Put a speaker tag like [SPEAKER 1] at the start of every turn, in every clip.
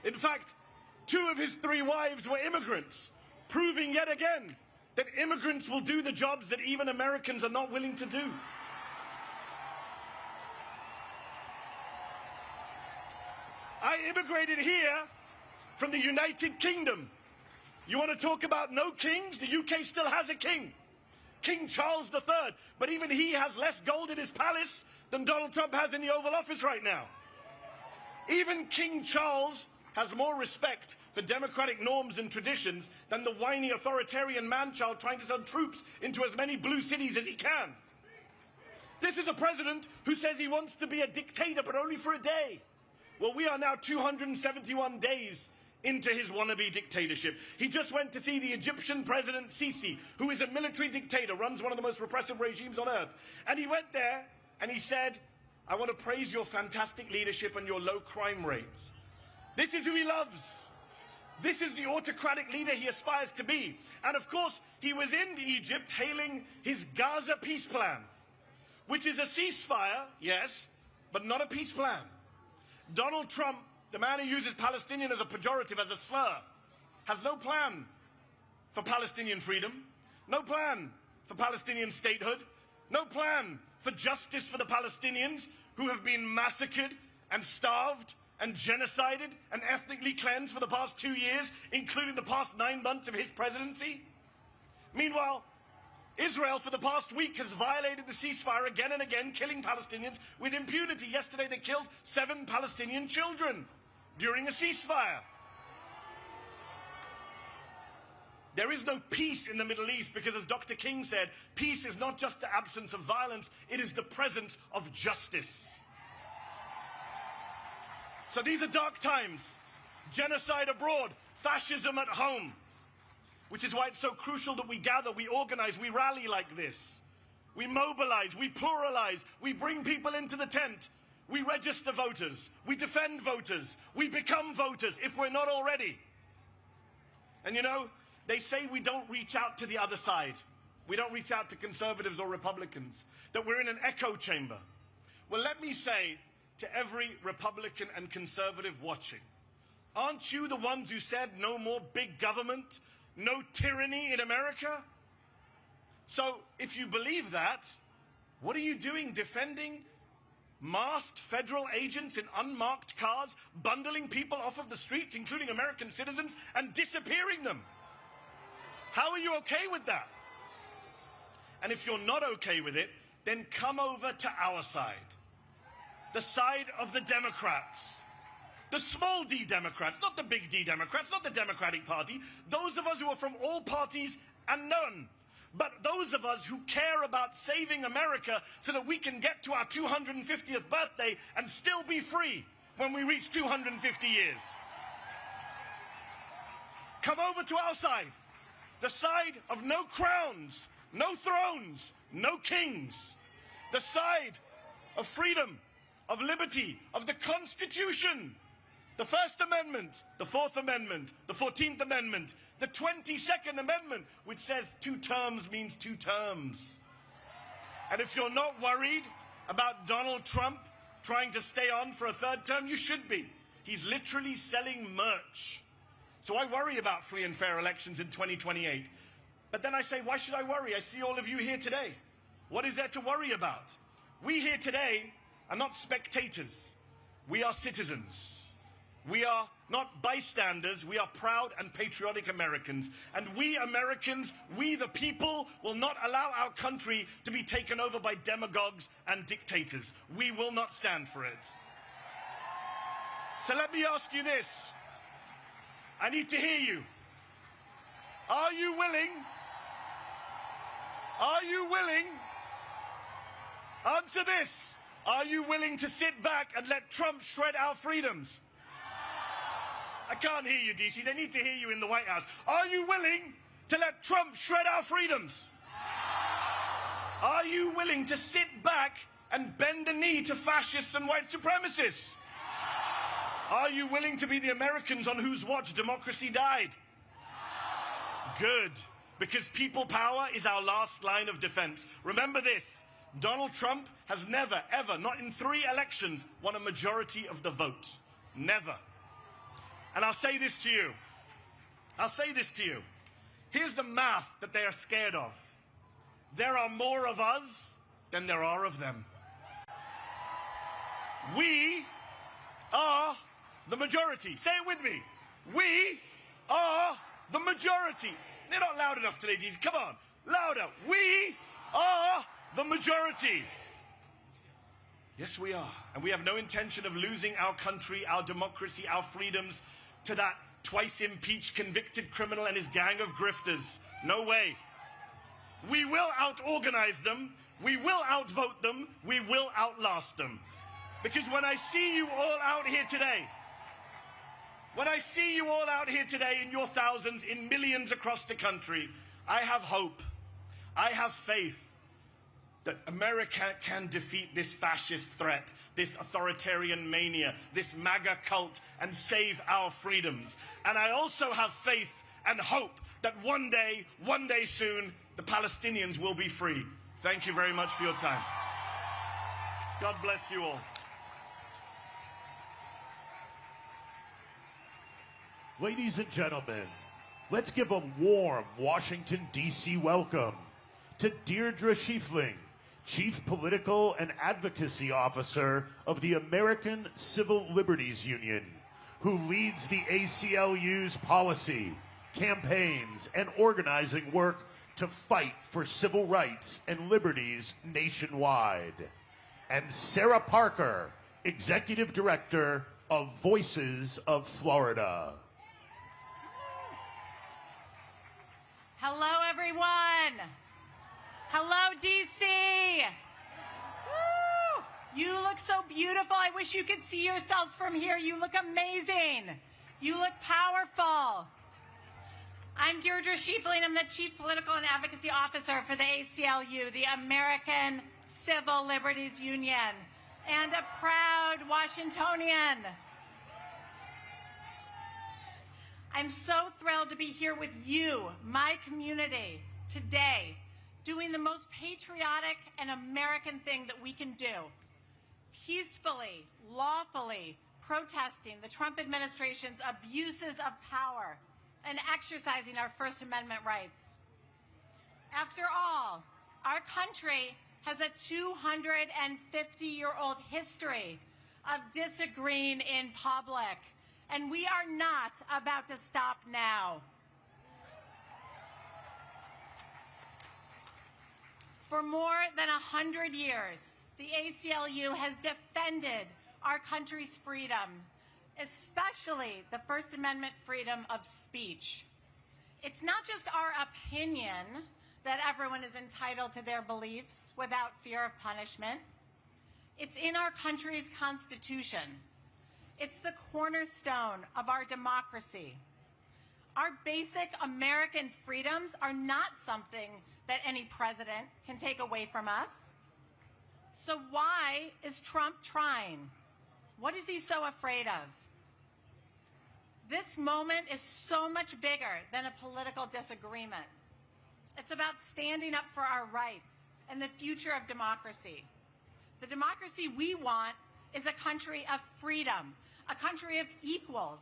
[SPEAKER 1] In fact, 2 of his 3 wives were immigrants, proving yet again that immigrants will do the jobs that even Americans are not willing to do. I immigrated here from the United Kingdom. You want to talk about no kings? The UK still has a king, King Charles III, but even he has less gold in his palace than Donald Trump has in the Oval Office right now. Even King Charles has more respect for democratic norms and traditions than the whiny authoritarian man-child trying to send troops into as many blue cities as he can. This is a president who says he wants to be a dictator, but only for a day. Well, we are now 271 days into his wannabe dictatorship. He just went to see the Egyptian President Sisi, who is a military dictator, runs one of the most repressive regimes on earth. And he went there and he said, I want to praise your fantastic leadership and your low crime rates. This is who he loves. This is the autocratic leader he aspires to be. And of course, he was in Egypt hailing his Gaza peace plan, which is a ceasefire, yes, but not a peace plan. Donald Trump, the man who uses Palestinian as a pejorative, as a slur, has no plan for Palestinian freedom, no plan for Palestinian statehood, no plan for justice for the Palestinians who have been massacred and starved and genocided and ethnically cleansed for the past 2 years, including the past 9 months of his presidency. Meanwhile, Israel for the past week has violated the ceasefire again and again, killing Palestinians with impunity. Yesterday they killed 7 Palestinian children during a ceasefire. There is no peace in the Middle East because, as Dr. King said, peace is not just the absence of violence, it is the presence of justice. So these are dark times. Genocide abroad, fascism at home. Which is why it's so crucial that we gather, we organize, we rally like this. We mobilize, we pluralize, we bring people into the tent. We register voters, we defend voters, we become voters if we're not already. And you know, they say we don't reach out to the other side. We don't reach out to conservatives or Republicans, that we're in an echo chamber. Well, let me say to every Republican and conservative watching, aren't you the ones who said no more big government? No tyranny in America? So if you believe that, what are you doing defending masked federal agents in unmarked cars, bundling people off of the streets, including American citizens, and disappearing them? How are you okay with that? And if you're not okay with it, then come over to our side. The side of the Democrats. The small d Democrats, not the big D Democrats, not the Democratic Party. Those of us who are from all parties and none. But those of us who care about saving America so that we can get to our 250th birthday and still be free when we reach 250 years. Come over to our side. The side of no crowns, no thrones, no kings. The side of freedom, of liberty, of the Constitution. The First Amendment, the Fourth Amendment, the 14th Amendment, the 22nd Amendment, which says 2 terms means 2 terms. And if you're not worried about Donald Trump trying to stay on for a 3rd term, you should be. He's literally selling merch. So I worry about free and fair elections in 2028. But then I say, why should I worry? I see all of you here today. What is there to worry about? We here today are not spectators. We are citizens. We are not bystanders, we are proud and patriotic Americans. And we Americans, we the people, will not allow our country to be taken over by demagogues and dictators. We will not stand for it. So let me ask you this. I need to hear you. Are you willing? Are you willing? Answer this. Are you willing to sit back and let Trump shred our freedoms? I can't hear you, DC. They need to hear you in the White House. Are you willing to let Trump shred our freedoms? Are you willing to sit back and bend the knee to fascists and white supremacists? Are you willing to be the Americans on whose watch democracy died? Good, because people power is our last line of defense. Remember this, Donald Trump has never, ever, not in 3 elections, won a majority of the vote. Never. And I'll say this to you. I'll say this to you. Here's the math that they are scared of. There are more of us than there are of them. We are the majority. Say it with me. We are the majority. They're not loud enough today, Jesus. Come on, louder. We are the majority. Yes, we are. And we have no intention of losing our country, our democracy, our freedoms to that twice impeached convicted criminal and his gang of grifters. No way. We will out-organize them. We will outvote them. We will outlast them. Because when I see you all out here today, when I see you all out here today in your thousands, in millions across the country, I have hope. I have faith that America can defeat this fascist threat, this authoritarian mania, this MAGA cult, and save our freedoms. And I also have faith and hope that one day soon, the Palestinians will be free. Thank you very much for your time. God bless you all.
[SPEAKER 2] Ladies and gentlemen, let's give a warm Washington, D.C. welcome to Deirdre Schiefling, Chief Political and Advocacy Officer of the American Civil Liberties Union, who leads the ACLU's policy, campaigns, and organizing work to fight for civil rights and liberties nationwide. And Sarah Parker, Executive Director of Voices of Florida.
[SPEAKER 3] Hello, everyone. Hello, DC. Woo! You look so beautiful. I wish you could see yourselves from here. You look amazing. You look powerful. I'm Deirdre Schiefling. I'm the Chief Political and Advocacy Officer for the ACLU, the American Civil Liberties Union, and a proud Washingtonian. I'm so thrilled to be here with you, my community, today, doing the most patriotic and American thing that we can do, peacefully, lawfully protesting the Trump administration's abuses of power and exercising our First Amendment rights. After all, our country has a 250-year-old history of disagreeing in public, and we are not about to stop now. For more than 100 years, the ACLU has defended our country's freedom, especially the First Amendment freedom of speech. It's not just our opinion that everyone is entitled to their beliefs without fear of punishment. It's in our country's Constitution. It's the cornerstone of our democracy. Our basic American freedoms are not something that any president can take away from us. So why is Trump trying? What is he so afraid of? This moment is so much bigger than a political disagreement. It's about standing up for our rights and the future of democracy. The democracy we want is a country of freedom, a country of equals,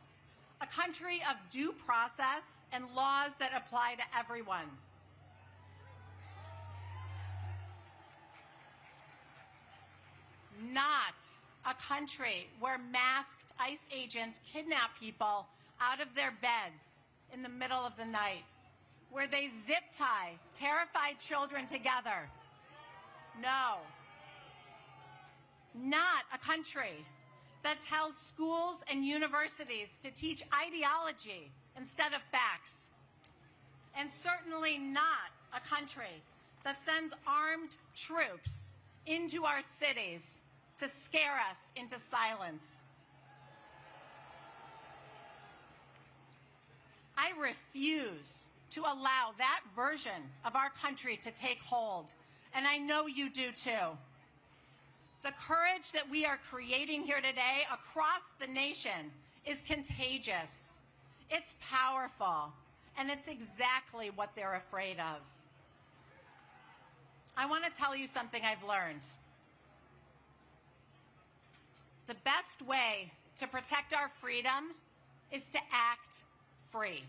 [SPEAKER 3] a country of due process and laws that apply to everyone. Not a country where masked ICE agents kidnap people out of their beds in the middle of the night, where they zip tie terrified children together. No. Not a country that tells schools and universities to teach ideology instead of facts. And certainly not a country that sends armed troops into our cities to scare us into silence. I refuse to allow that version of our country to take hold, and I know you do too. The courage that we are creating here today across the nation is contagious. It's powerful, and it's exactly what they're afraid of. I want to tell you something I've learned. The best way to protect our freedom is to act free.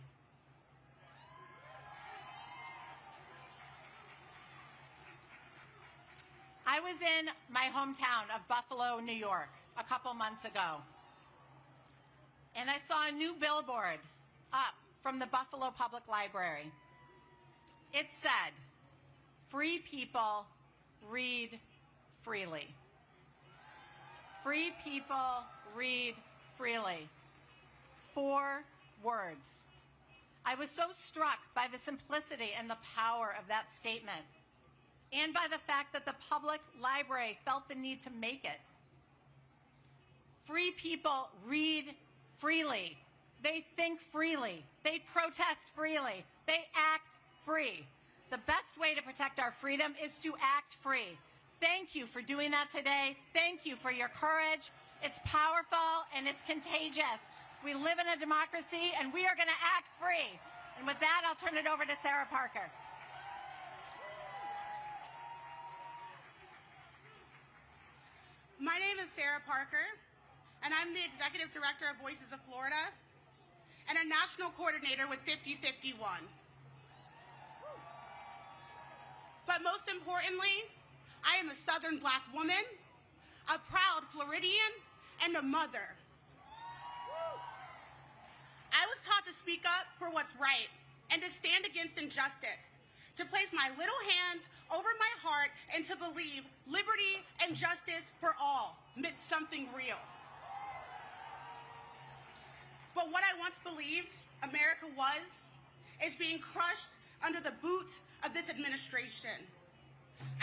[SPEAKER 3] I was in my hometown of Buffalo, New York, a couple months ago, and I saw a new billboard up from the Buffalo Public Library. It said, "Free people read freely." Free people read freely. 4 words. I was so struck by the simplicity and the power of that statement, and by the fact that the public library felt the need to make it. Free people read freely. They think freely. They protest freely. They act free. The best way to protect our freedom is to act free. Thank you for doing that today. Thank you for your courage. It's powerful and it's contagious. We live in a democracy and we are going to act free. And with that, I'll turn it over to Sarah Parker.
[SPEAKER 4] My name is Sarah Parker, and I'm the Executive Director of Voices of Florida and a National Coordinator with 5051. But most importantly, I am a Southern Black woman, a proud Floridian, and a mother. I was taught to speak up for what's right and to stand against injustice, to place my little hand over my heart and to believe liberty and justice for all meant something real. But what I once believed America was is being crushed under the boot of this administration.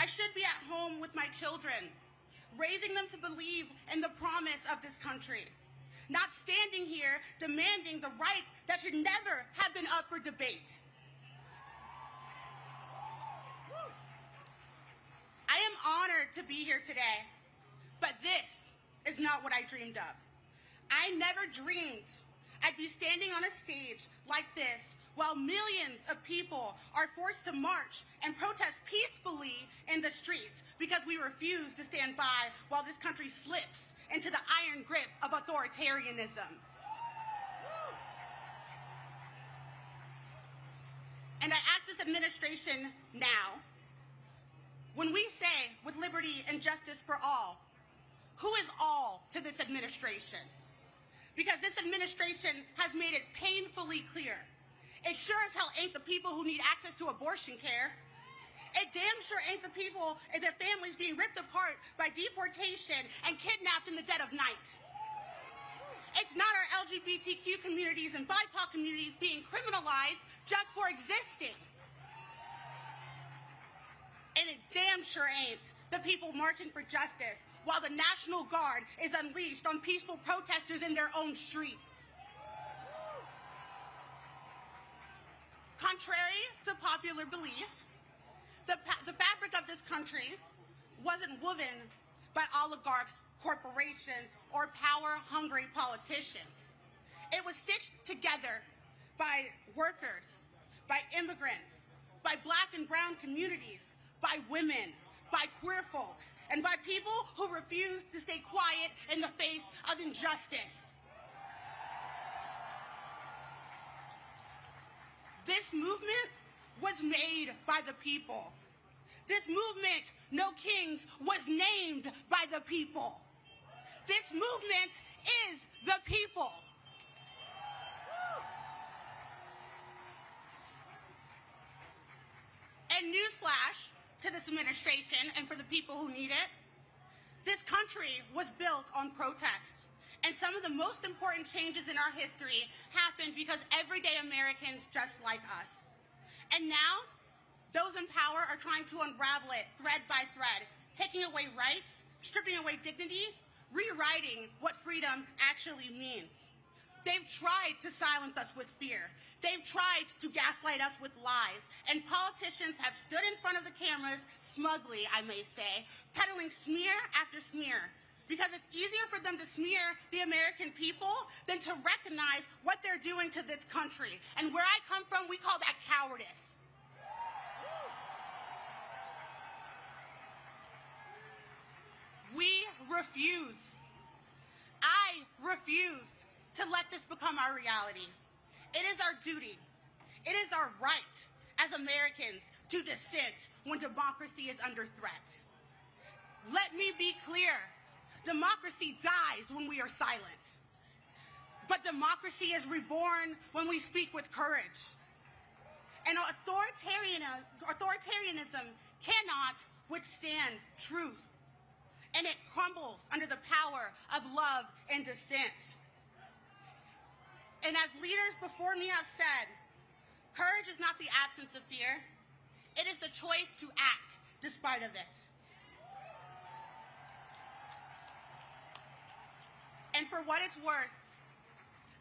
[SPEAKER 4] I should be at home with my children, raising them to believe in the promise of this country, not standing here demanding the rights that should never have been up for debate. I am honored to be here today, but this is not what I dreamed of. I never dreamed I'd be standing on a stage like this while millions of people are forced to march and protest peacefully in the streets because we refuse to stand by while this country slips into the iron grip of authoritarianism. And I ask this administration now, when we say with liberty and justice for all, who is all to this administration? Because this administration has made it painfully clear. It sure as hell ain't the people who need access to abortion care. It damn sure ain't the people and their families being ripped apart by deportation and kidnapped in the dead of night. It's not our LGBTQ communities and BIPOC communities being criminalized just for existing. And it damn sure ain't the people marching for justice while the National Guard is unleashed on peaceful protesters in their own streets. Contrary to popular belief, the fabric of this country wasn't woven by oligarchs, corporations, or power-hungry politicians. It was stitched together by workers, by immigrants, by Black and brown communities, by women, by queer folks, and by people who refuse to stay quiet in the face of injustice. This movement was made by the people. This movement, No Kings, was named by the people. This movement is the people. And newsflash to this administration and for the people who need it, this country was built on protest. And some of the most important changes in our history happened because everyday Americans just like us. And now, those in power are trying to unravel it thread by thread, taking away rights, stripping away dignity, rewriting what freedom actually means. They've tried to silence us with fear. They've tried to gaslight us with lies. And politicians have stood in front of the cameras, smugly, I may say, peddling smear after smear. Because it's easier for them to smear the American people than to recognize what they're doing to this country. And where I come from, we call that cowardice. We refuse. I refuse to let this become our reality. It is our duty. It is our right as Americans to dissent when democracy is under threat. Let me be clear. Democracy dies when we are silent. But democracy is reborn when we speak with courage. And authoritarianism cannot withstand truth. And it crumbles under the power of love and dissent. And as leaders before me have said, courage is not the absence of fear. It is the choice to act despite of it. And for what it's worth,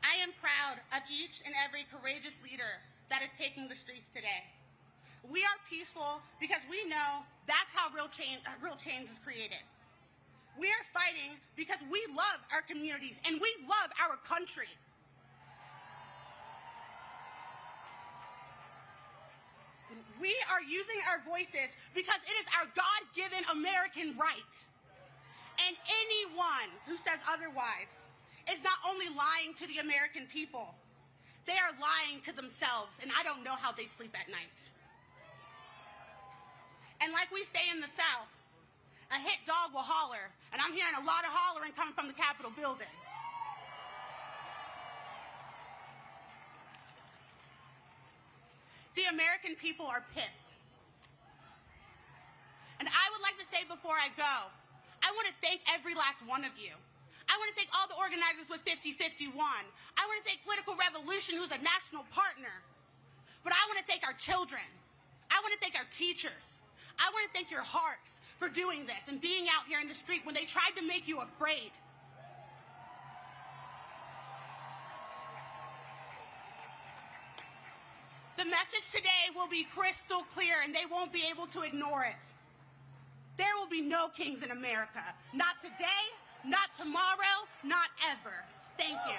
[SPEAKER 4] I am proud of each and every courageous leader that is taking the streets today. We are peaceful because we know that's how real change is created. We are fighting because we love our communities and we love our country. We are using our voices because it is our God-given American right. And anyone who says otherwise is not only lying to the American people, they are lying to themselves, and I don't know how they sleep at night. And like we say in the South, a hit dog will holler, and I'm hearing a lot of hollering coming from the Capitol building. The American people are pissed. And I would like to say before I go, I want to thank every last one of you. I want to thank all the organizers with 5051. I want to thank Political Revolution, who's a national partner. But I want to thank our children. I want to thank our teachers. I want to thank your hearts for doing this and being out here in the street when they tried to make you afraid. The message today will be crystal clear, and they won't be able to ignore it. There will be no kings in America. Not today, not tomorrow, not ever. Thank you.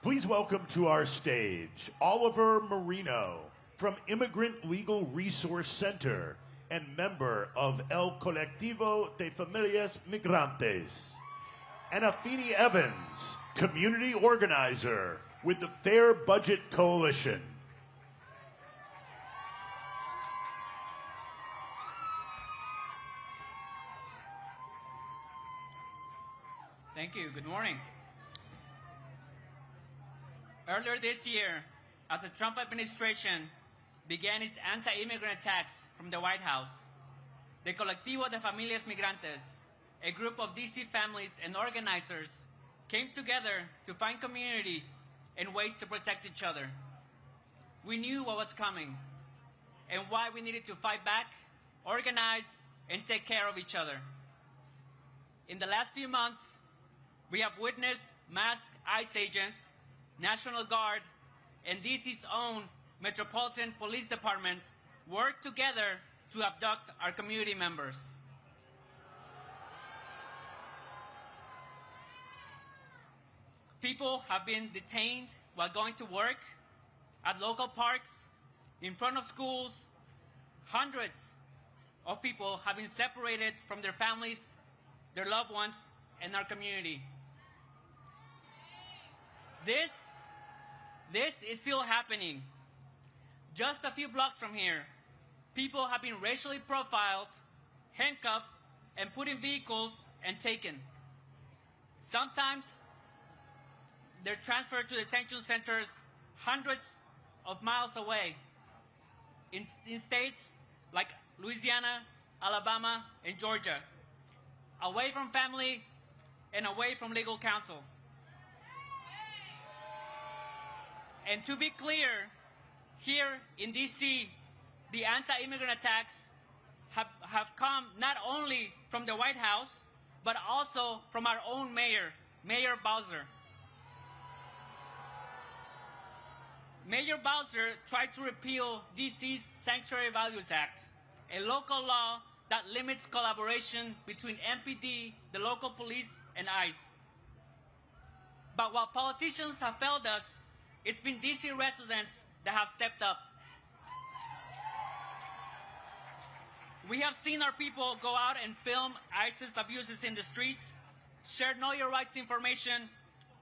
[SPEAKER 2] Please welcome to our stage Oliver Marino from Immigrant Legal Resource Center and member of El Colectivo de Familias Migrantes, and Afeni Evans, community organizer with the Fair Budget Coalition.
[SPEAKER 5] Thank you. Good morning. Earlier this year, as the Trump administration began its anti-immigrant attacks from the White House, the Colectivo de Familias Migrantes, a group of DC families and organizers, came together to find community and ways to protect each other. We knew what was coming and why we needed to fight back, organize, and take care of each other. In the last few months, we have witnessed masked ICE agents, National Guard, and DC's own Metropolitan Police Department work together to abduct our community members. People have been detained while going to work, at local parks, in front of schools. Hundreds of people have been separated from their families, their loved ones, and our community. This is still happening. Just a few blocks from here, people have been racially profiled, handcuffed, and put in vehicles and taken. Sometimes they're transferred to detention centers hundreds of miles away in states like Louisiana, Alabama, and Georgia, away from family and away from legal counsel. And to be clear, here in DC, the anti-immigrant attacks have come not only from the White House, but also from our own mayor, Mayor Bowser. Mayor Bowser tried to repeal DC's Sanctuary Values Act, a local law that limits collaboration between MPD, the local police, and ICE. But while politicians have failed us, it's been DC residents that have stepped up. We have seen our people go out and film ISIS abuses in the streets, share Know Your Rights information,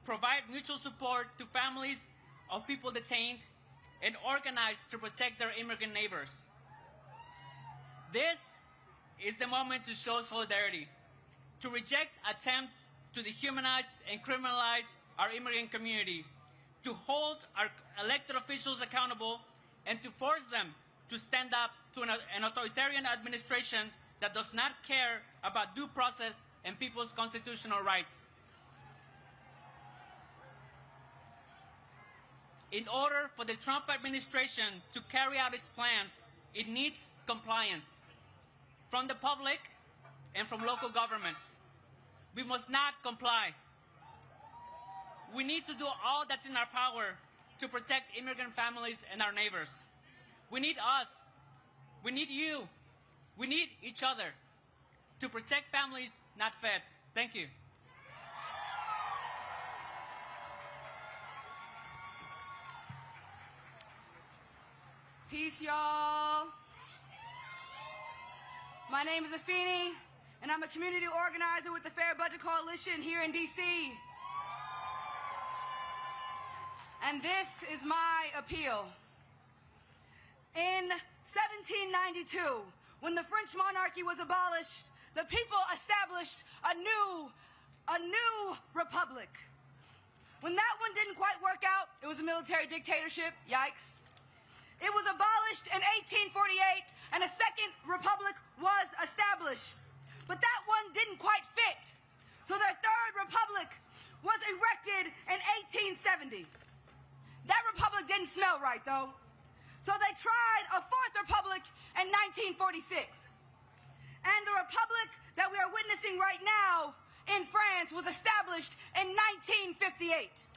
[SPEAKER 5] provide mutual support to families of people detained, and organize to protect their immigrant neighbors. This is the moment to show solidarity, to reject attempts to dehumanize and criminalize our immigrant community, to hold our elected officials accountable, and to force them to stand up to an authoritarian administration that does not care about due process and people's constitutional rights. In order for the Trump administration to carry out its plans, it needs compliance from the public and from local governments. We must not comply. We need to do all that's in our power to protect immigrant families and our neighbors. We need us. We need you. We need each other to protect families, not feds. Thank you.
[SPEAKER 6] Peace, y'all. My name is Afeni, and I'm a community organizer with the Fair Budget Coalition here in D.C. And this is my appeal. In 1792, when the French monarchy was abolished, the people established a new republic. When that one didn't quite work out, it was a military dictatorship. Yikes. It was abolished in 1848, and a second republic was established. But that one didn't quite fit. So their third republic was erected in 1870. That republic didn't smell right, though. So they tried a fourth republic in 1946. And the republic that we are witnessing right now in France was established in 1958.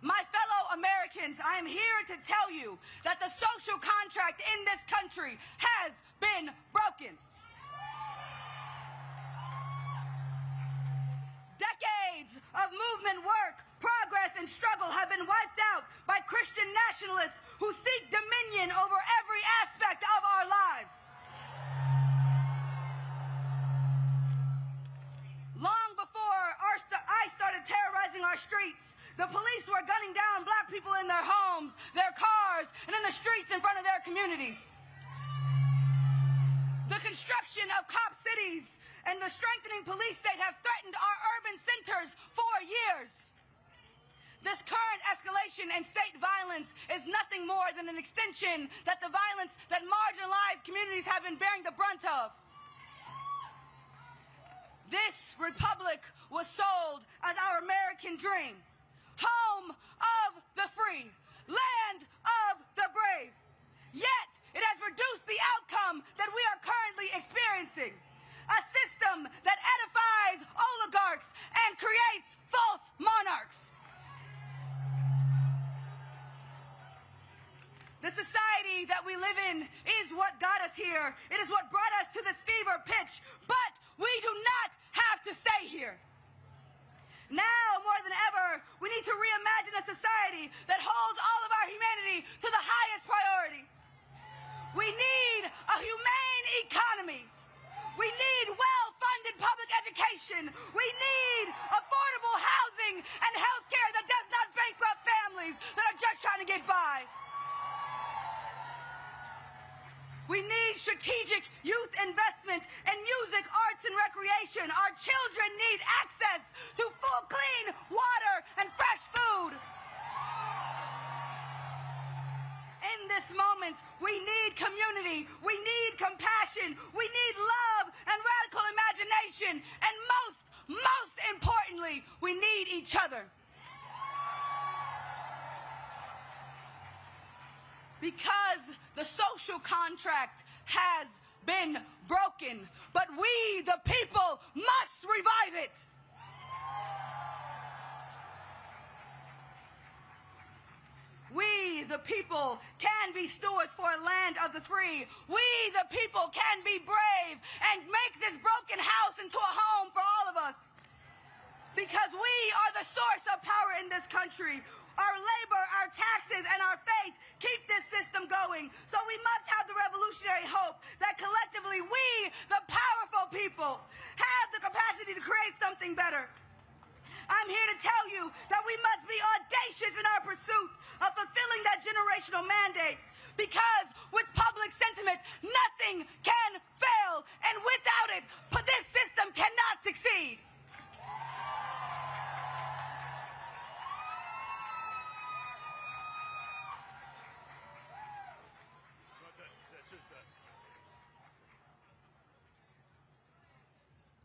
[SPEAKER 6] My fellow Americans, I am here to tell you that the social contract in this country has been broken. Decades of movement work, progress, and struggle have been wiped out by Christian nationalists who seek dominion over every aspect of our lives. Long before ICE started terrorizing our streets, the police were gunning down black people in their homes, their cars, and in the streets in front of their communities. The construction of cop cities and the strengthening police state have threatened our urban centers for years. This current escalation in state violence is nothing more than an extension that the violence that marginalized communities have been bearing the brunt of. This republic was sold as our American dream. Home of the free, land of the brave. Yet, it has produced the outcome that we are currently experiencing. A system that edifies oligarchs and creates false monarchs. The society that we live in is what got us here. It is what brought us to this fever pitch. But we do not have to stay here. Now, more than ever, we need to reimagine a society that holds all of our humanity to the highest priority. We need a humane economy. We need well-funded public education. We need affordable housing and health care that does not bankrupt families that are just trying to get by. We need strategic youth investment in music, arts, and recreation. Our children need access to full, clean water and fresh food. In this moment, we need community. We need compassion. We need love and radical imagination. And most importantly, we need each other. Because the social contract has been broken, but we, the people, must revive it. We, the people, can be stewards for a land of the free. We, the people, can be brave and make this broken house into a home for all of us. Because we are the source of power in this country. Our labor, our taxes, and our faith keep this system going. So we must have the revolutionary hope that collectively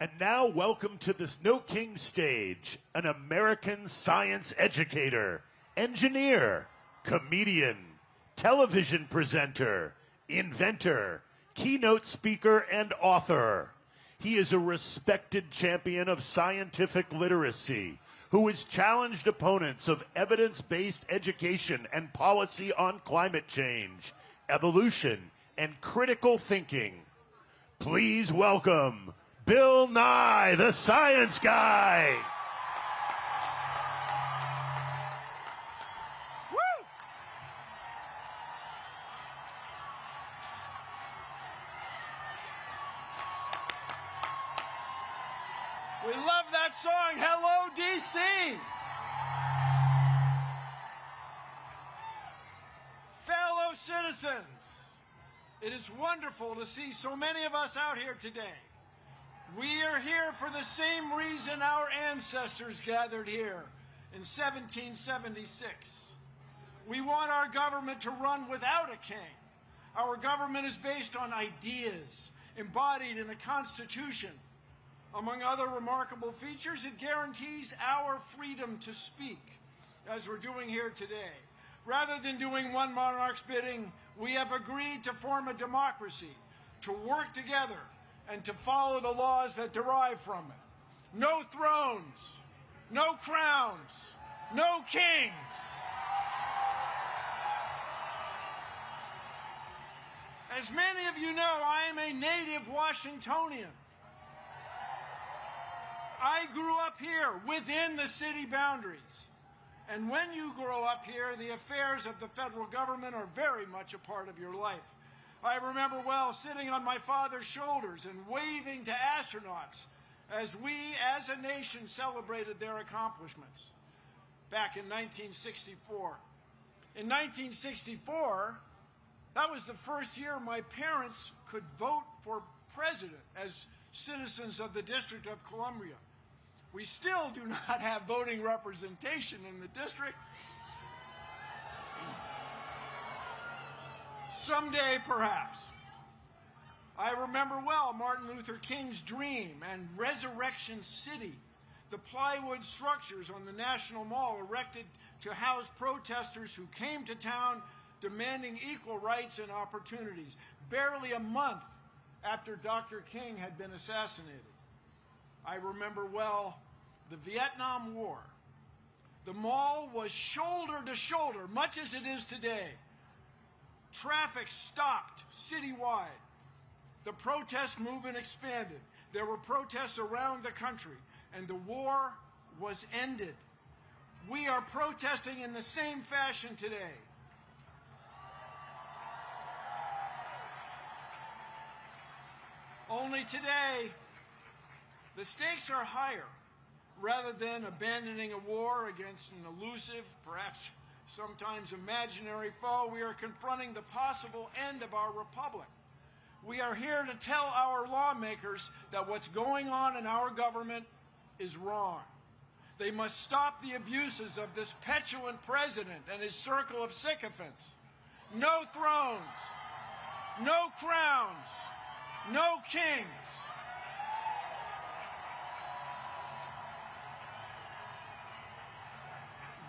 [SPEAKER 2] And now, welcome to the Snow King stage, an American science educator, engineer, comedian, television presenter, inventor, keynote speaker, and author. He is a respected champion of scientific literacy who has challenged opponents of evidence-based education and policy on climate change, evolution, and critical thinking. Please welcome Bill Nye, the Science Guy.
[SPEAKER 1] Woo! We love that song, Hello, DC. Fellow citizens, it is wonderful to see so many of us out here today. We are here for the same reason our ancestors gathered here in 1776. We want our government to run without a king. Our government is based on ideas embodied in the Constitution. Among other remarkable features, it guarantees our freedom to speak, as we're doing here today. Rather than doing one monarch's bidding, we have agreed to form a democracy, to work together, and to follow the laws that derive from it. No thrones, no crowns, no kings. As many of you know, I am a native Washingtonian. I grew up here within the city boundaries. And when you grow up here, the affairs of the federal government are very much a part of your life. I remember well sitting on my father's shoulders and waving to astronauts as we, as a nation, celebrated their accomplishments back in 1964. In 1964, that was the first year my parents could vote for president as citizens of the District of Columbia. We still do not have voting representation in the district. Someday, perhaps. I remember well Martin Luther King's dream and Resurrection City, the plywood structures on the National Mall erected to house protesters who came to town demanding equal rights and opportunities, barely a month after Dr. King had been assassinated. I remember well the Vietnam War. The mall was shoulder to shoulder, much as it is today. Traffic stopped citywide. The protest movement expanded. There were protests around the country, and the war was ended. We are protesting in the same fashion today. Only today, the stakes are higher. Rather than abandoning a war against an elusive, perhaps sometimes imaginary foe, we are confronting the possible end of our republic. We are here to tell our lawmakers that what's going on in our government is wrong. They must stop the abuses of this petulant president and his circle of sycophants. No thrones, no crowns, no kings.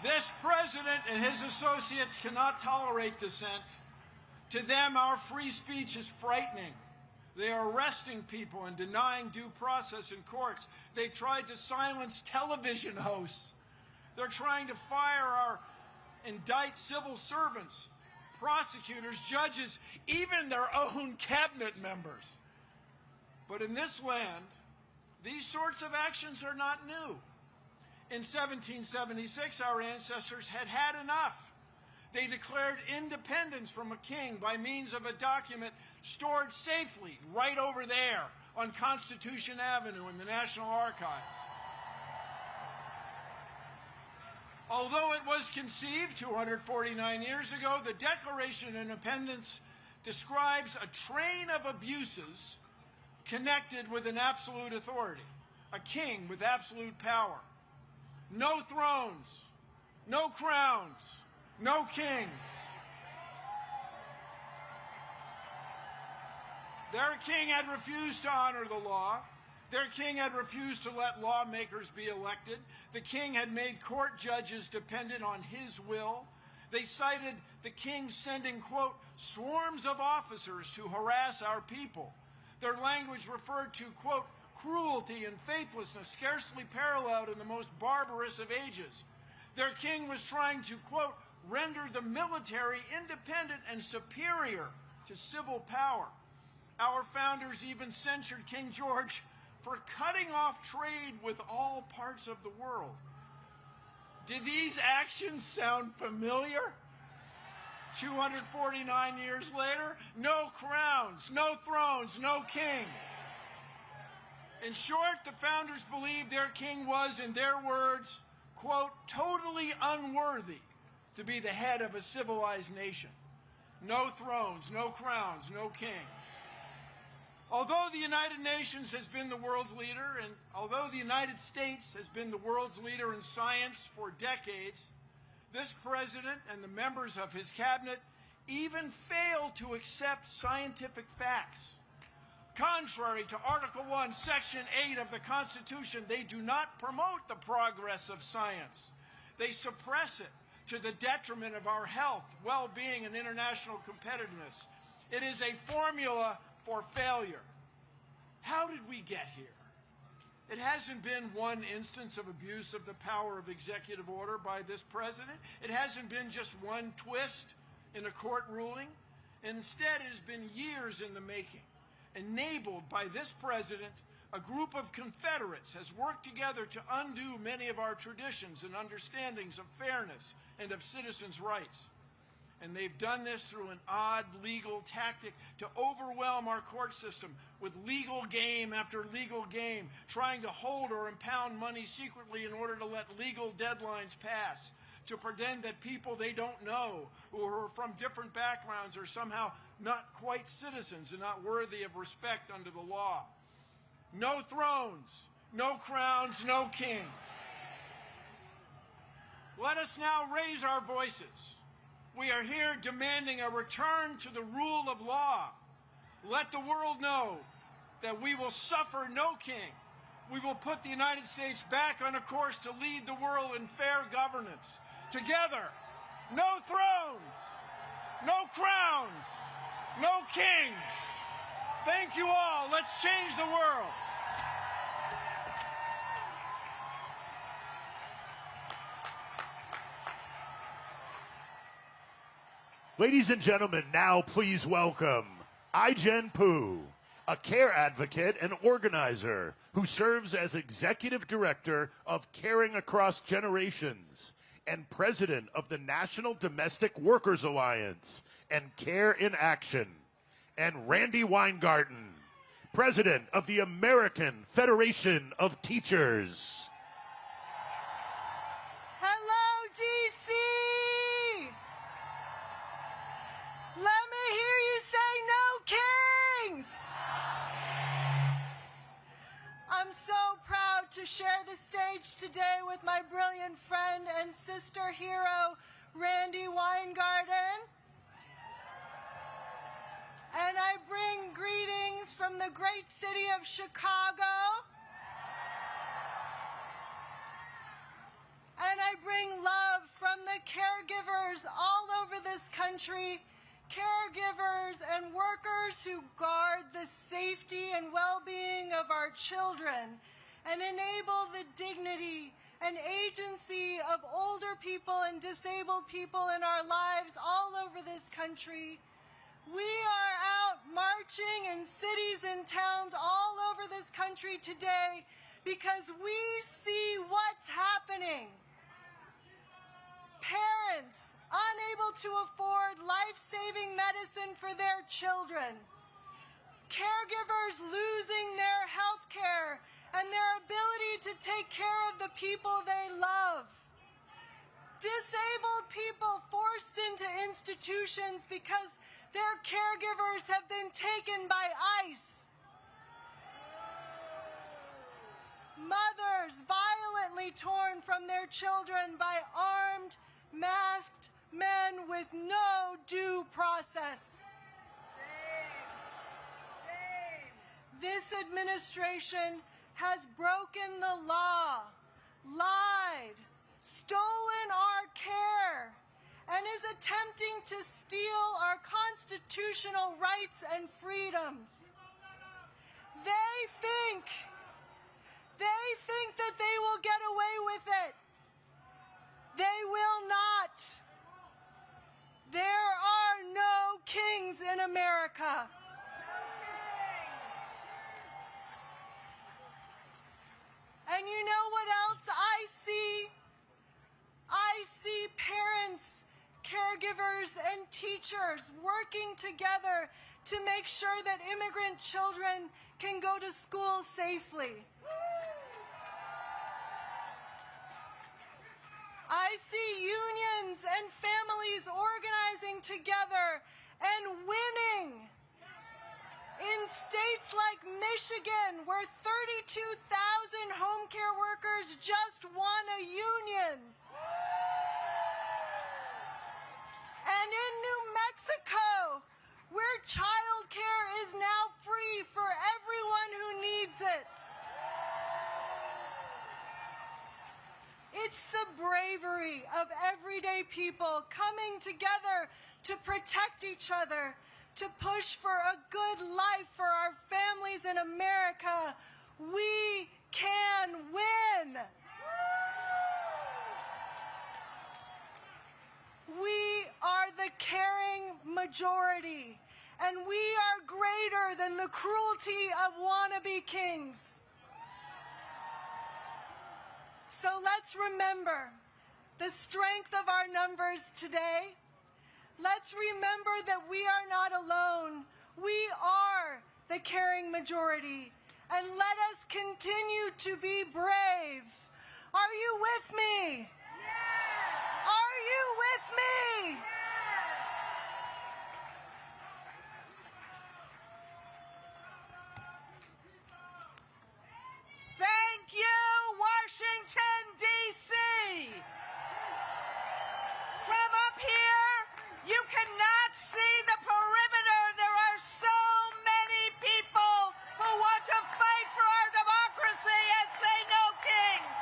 [SPEAKER 1] This president and his associates cannot tolerate dissent. To them, our free speech is frightening. They are arresting people and denying due process in courts. They tried to silence television hosts. They're trying to indict civil servants, prosecutors, judges, even their own cabinet members. But in this land, these sorts of actions are not new. In 1776, our ancestors had had enough. They declared independence from a king by means of a document stored safely right over there on Constitution Avenue in the National Archives. Although it was conceived 249 years ago, the Declaration of Independence describes a train of abuses connected with an absolute authority, a king with absolute power. No thrones, no crowns, no kings. Their king had refused to honor the law.
[SPEAKER 7] Their king had refused to let lawmakers be elected. The king had made court judges dependent on his will. They cited the king sending, quote, swarms of officers to harass our people. Their language referred to, quote, cruelty and faithlessness scarcely paralleled in the most barbarous of ages. Their king was trying to, quote, render the military independent and superior to civil power. Our founders even censured King George for cutting off trade with all parts of the world. Did these actions sound familiar? 249 years later, no crowns, no thrones, no king. In short, the founders believed their king was, in their words, quote, totally unworthy to be the head of a civilized nation. No thrones, no crowns, no kings. Although the United Nations has been the world's leader, and although the United States has been the world's leader in science for decades, this president and the members of his cabinet even fail to accept scientific facts. Contrary to Article 1, Section 8 of the Constitution, they do not promote the progress of science. They suppress it to the detriment of our health, well-being, and international competitiveness. It is a formula for failure. How did we get here? It hasn't been one instance of abuse of the power of executive order by this president. It hasn't been just one twist in a court ruling. Instead, it has been years in the making. Enabled by this president, a group of Confederates has worked together to undo many of our traditions and understandings of fairness and of citizens' rights. And they've done this through an odd legal tactic to overwhelm our court system with legal game after legal game, trying to hold or impound money secretly in order to let legal deadlines pass, to pretend that people they don't know, who are from different backgrounds, are somehow not quite citizens and not worthy of respect under the law. No thrones, no crowns, no kings. Let us now raise our voices. We are here demanding a return to the rule of law. Let the world know that we will suffer no king. We will put the United States back on a course to lead the world in fair governance. Together, no thrones, no crowns, no kings. Thank you all. Let's change the world.
[SPEAKER 2] Ladies and gentlemen, now please welcome I-Jen Poo, a care advocate and organizer who serves as executive director of Caring Across Generations and president of the National Domestic Workers Alliance and Care in Action, and Randy Weingarten, president of the American Federation of Teachers.
[SPEAKER 6] Hello, DC! Let me hear you say no kings! I'm so proud to share the stage today with my brilliant friend and sister hero, Randy Weingarten. And I bring greetings from the great city of Chicago. And I bring love from the caregivers all over this country, caregivers and workers who guard the safety and well-being of our children and enable the dignity and agency of older people and disabled people in our lives all over this country. We are out marching in cities and towns all over this country today because we see what's happening. Parents unable to afford life-saving medicine for their children. Caregivers losing their health care and their ability to take care of the people they love. Disabled people forced into institutions because their caregivers have been taken by ICE. Mothers violently torn from their children by armed, masked men with no due process. Shame. Shame. This administration
[SPEAKER 8] has broken the law, lied, stolen our care, and is attempting to steal our constitutional rights and freedoms. They think that they will get away with it. They will not. There are no kings in America. And you know what else I see? I see parents, caregivers, and teachers working together to make sure that immigrant children can go to school safely. I see unions and families organizing together and winning. In states like Michigan, where 32,000 home care workers just won a union. And in New Mexico, where child care is now free for everyone who needs it. It's the bravery of everyday people coming together to protect each other, to push for a good life for our families in America. We can win. We are the caring majority, and we are greater than the cruelty of wannabe kings. So let's remember the strength of our numbers today. Let's remember that we are not alone. We are the caring majority. And let us continue to be brave. Are you with me? Yes! Are you with me? Yes!
[SPEAKER 6] Thank you, Washington, D.C. From up here, you cannot see the perimeter. There are so many people who want to fight for our democracy and say no kings.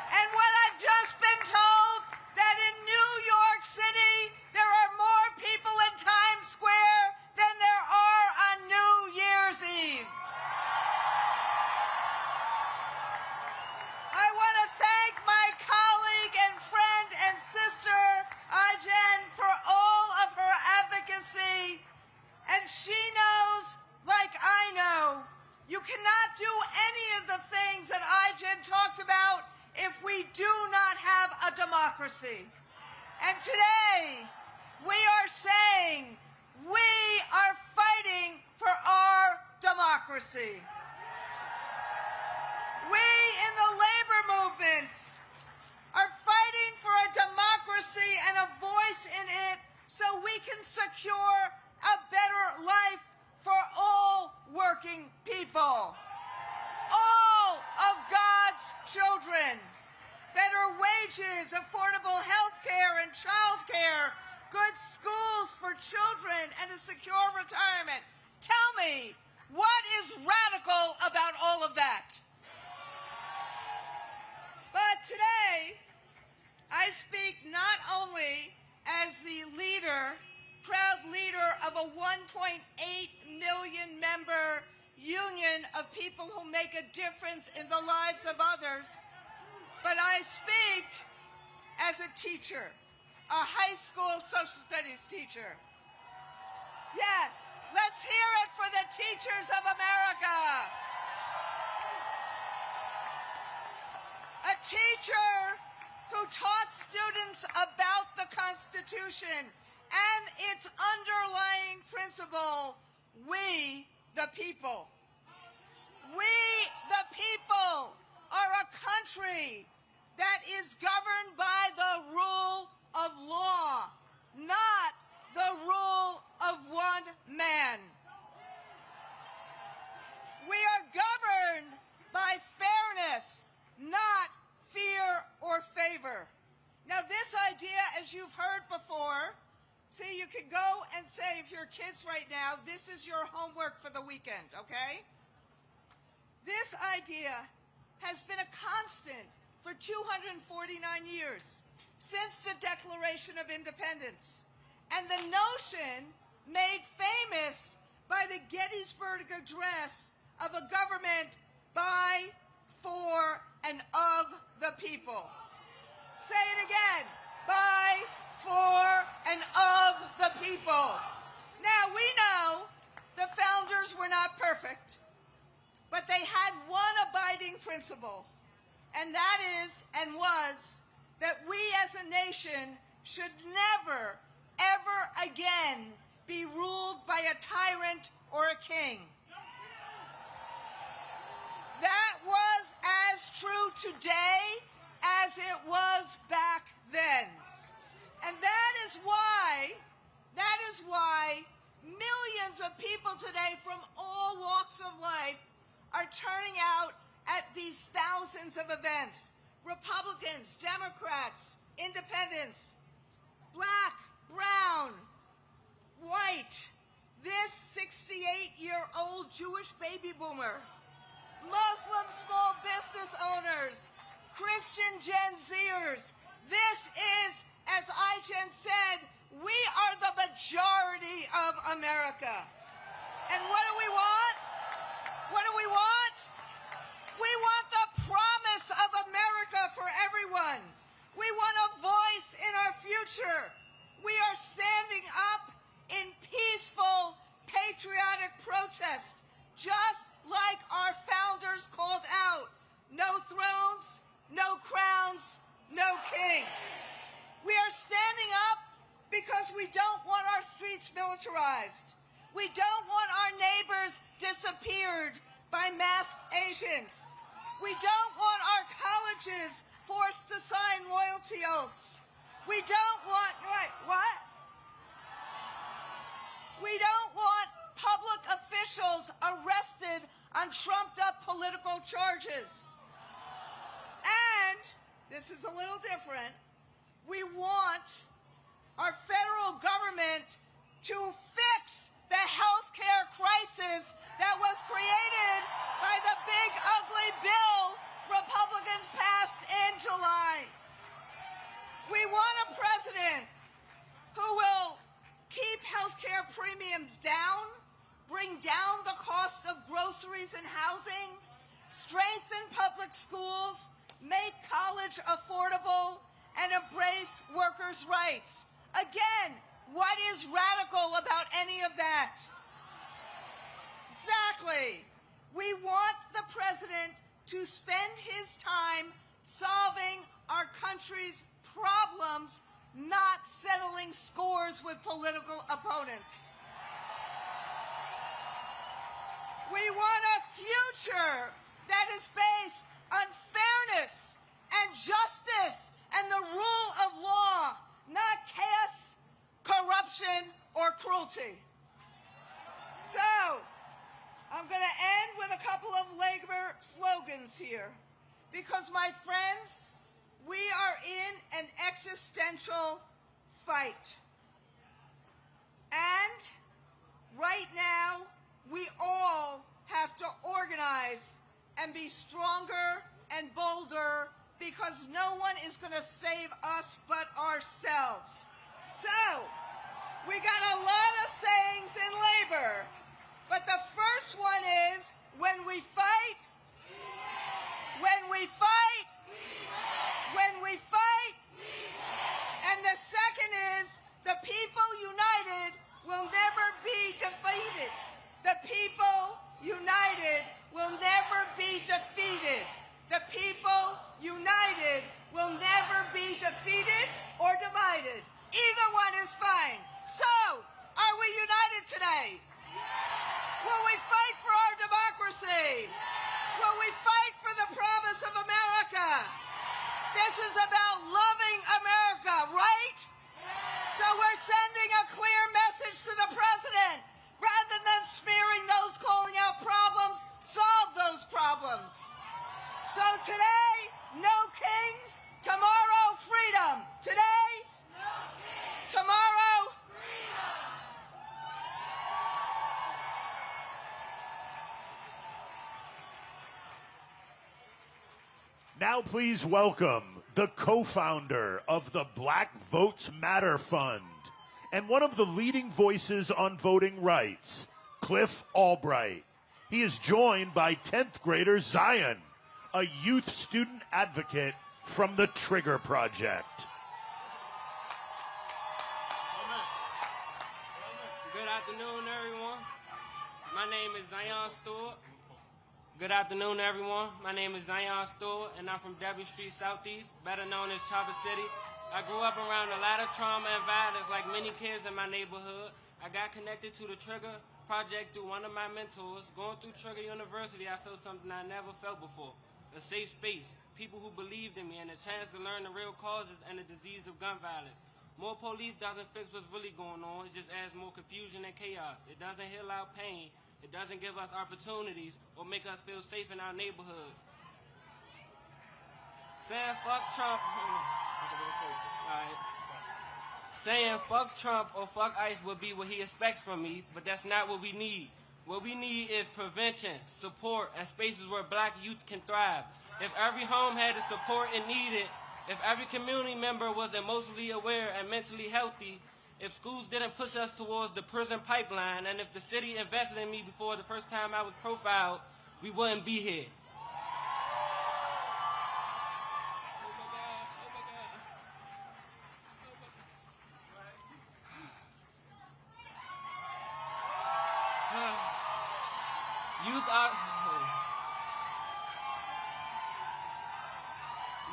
[SPEAKER 6] And what I've just been told, that in New York City, there are more people in Times Square than there are on New Year's Eve. I want to thank my colleague and friend and sister, Ajen, for all of her advocacy. And she knows, like I know, you cannot do any of the things that Ajen talked about if we do not have a democracy. And today, we are saying we are fighting for our democracy. We in the labor movement are fighting for a democracy and a voice in it so we can secure a better life for all working people, all of God's children. Better wages, affordable health care and child care, good schools for children, and a secure retirement. Tell me, what is radical about all of that? But today, I speak not only as the leader, proud leader of a 1.8 million member union of people who make a difference in the lives of others, but I speak as a teacher, a high school social studies teacher. Yes, let's hear it for the teachers of America. A teacher who taught students about the Constitution and its underlying principle, we the people. We the people are a country that is governed by the rule of law, not the rule of one man. We are governed by fairness, not fear or favor. Now, this idea, as you've heard before, see, you can go and say, if you're kids right now, this is your homework for the weekend, okay? This idea has been a constant for 249 years, since the Declaration of Independence, and the notion made famous by the Gettysburg Address of a government by, for, and of the people. Say it again. By, for, and of the people. Now, we know the founders were not perfect, but they had one abiding principle, and that is and was that we as a nation should never, ever again be ruled by a tyrant or a king. That was as true today as it was back then. And that is why millions of people today from all walks of life are turning out at these thousands of events. Republicans, Democrats, independents, black, brown, white, this 68-year-old Jewish baby boomer, Muslim small business owners, Christian Gen Zers. This is, as iGen said, we are the majority of America. And what do we want? What do we want? We want the promise of America for everyone. We want a voice in our future. We are standing up in peaceful, patriotic protest, just like our founders called out. No thrones, no crowns, no kings. We are standing up because we don't want our streets militarized. We don't want our neighbors disappeared by masked Asians. We don't want our colleges forced to sign loyalty oaths. We don't want, what? We don't want public officials arrested on trumped-up political charges. And, this is a little different, we want our federal government to fix the healthcare crisis that was created by the big, ugly bill Republicans passed in July. We want a president who will keep healthcare premiums down, bring down the cost of groceries and housing, strengthen public schools, make college affordable, and embrace workers' rights. Again, what is radical about any of that? Exactly. We want the president to spend his time solving our country's problems, not settling scores with political opponents. We want a future that is based on fairness and justice and the rule of law, not chaos, corruption, or cruelty. So, I'm going to end with a couple of labor slogans here, because, my friends, we are in an existential fight. And right now, we all have to organize and be stronger and bolder, because no one is going to save us but ourselves. So, we got a lot of sayings in labor, but the first one is, when we fight, when we fight, when we fight, and the second is, the people united will never be defeated. The people united will never be defeated. The people united will never be defeated or divided. Either one is fine. So, are we united today?
[SPEAKER 2] Now please welcome the co-founder of the Black Votes Matter Fund and one of the leading voices on voting rights, Cliff Albright. He is joined by 10th grader Zion, a youth student advocate from the Trigger Project.
[SPEAKER 9] Good afternoon, everyone. My name is Zion Stewart. Good afternoon, everyone. My name is Zion Stewart, and I'm from W Street Southeast, better known as Chopper City. I grew up around a lot of trauma and violence like many kids in my neighborhood. I got connected to the Trigger Project through one of my mentors. Going through Trigger University, I felt something I never felt before. A safe space, people who believed in me, and a chance to learn the real causes and the disease of gun violence. More police doesn't fix what's really going on. It just adds more confusion and chaos. It doesn't heal our pain. It doesn't give us opportunities or make us feel safe in our neighborhoods. Saying fuck Trump. Saying fuck Trump or fuck ICE would be what he expects from me, but that's not what we need. What we need is prevention, support, and spaces where black youth can thrive. If every home had the support it needed, if every community member was emotionally aware and mentally healthy, if schools didn't push us towards the prison pipeline, and if the city invested in me before the first time I was profiled, we wouldn't be here.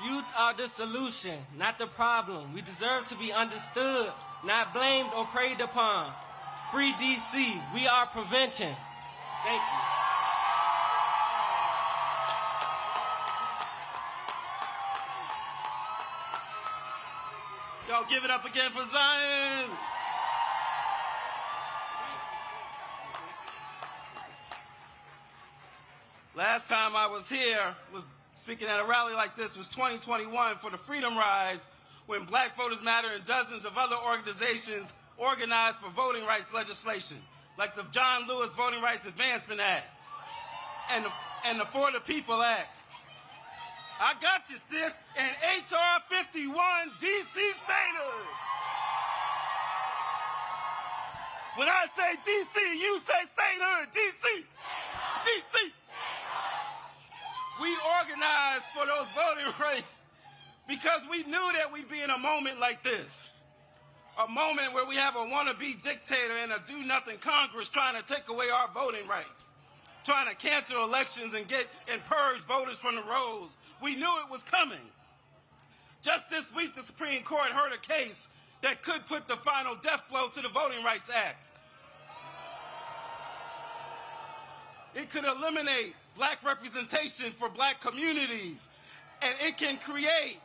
[SPEAKER 9] Youth are the solution, not the problem. We deserve to be understood, not blamed or preyed upon. Free DC. We are prevention. Thank you.
[SPEAKER 10] Y'all give it up again for Zion. Last time I was here, was speaking at a rally like this, was 2021 for the Freedom Rise, when Black Voters Matter and dozens of other organizations organized for voting rights legislation, like the John Lewis Voting Rights Advancement Act and the For the People Act. I got you, sis. And HR 51, DC statehood. When I say DC, you say statehood. DC. DC. We organized for those voting rights because we knew that we'd be in a moment like this. A moment where we have a wannabe dictator and a do-nothing Congress trying to take away our voting rights, trying to cancel elections and purge voters from the rolls. We knew it was coming. Just this week, the Supreme Court heard a case that could put the final death blow to the Voting Rights Act. It could eliminate black representation for black communities, and it can create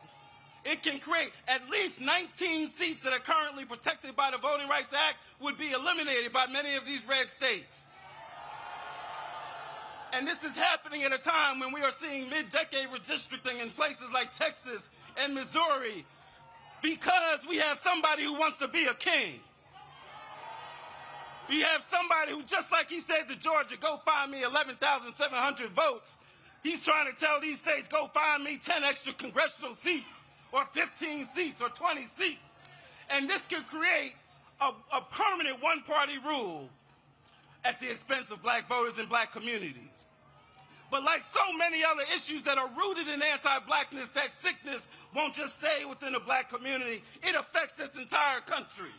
[SPEAKER 10] at least 19 seats that are currently protected by the Voting Rights Act would be eliminated by many of these red states. And this is happening at a time when we are seeing mid-decade redistricting in places like Texas and Missouri because we have somebody who wants to be a king. We have somebody who, just like he said to Georgia, go find me 11,700 votes, he's trying to tell these states, go find me 10 extra congressional seats or 15 seats or 20 seats. And this could create a permanent one-party rule at the expense of black voters and black communities. But like so many other issues that are rooted in anti-blackness, that sickness won't just stay within the black community, it affects this entire country.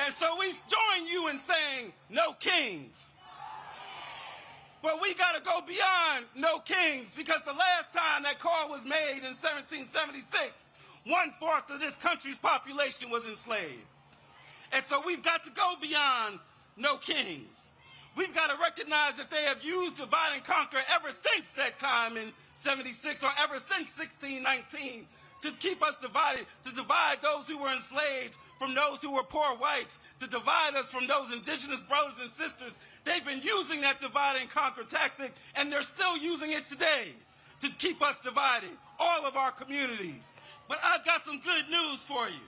[SPEAKER 10] And so we join you in saying, no kings. But we got to go beyond no kings, because the last time that call was made in 1776, 1/4 of this country's population was enslaved. And so we've got to go beyond no kings. We've got to recognize that they have used divide and conquer ever since that time in 76, or ever since 1619, to keep us divided, to divide those who were enslaved from those who were poor whites, to divide us from those indigenous brothers and sisters. They've been using that divide and conquer tactic, and they're still using it today to keep us divided, all of our communities. But I've got some good news for you,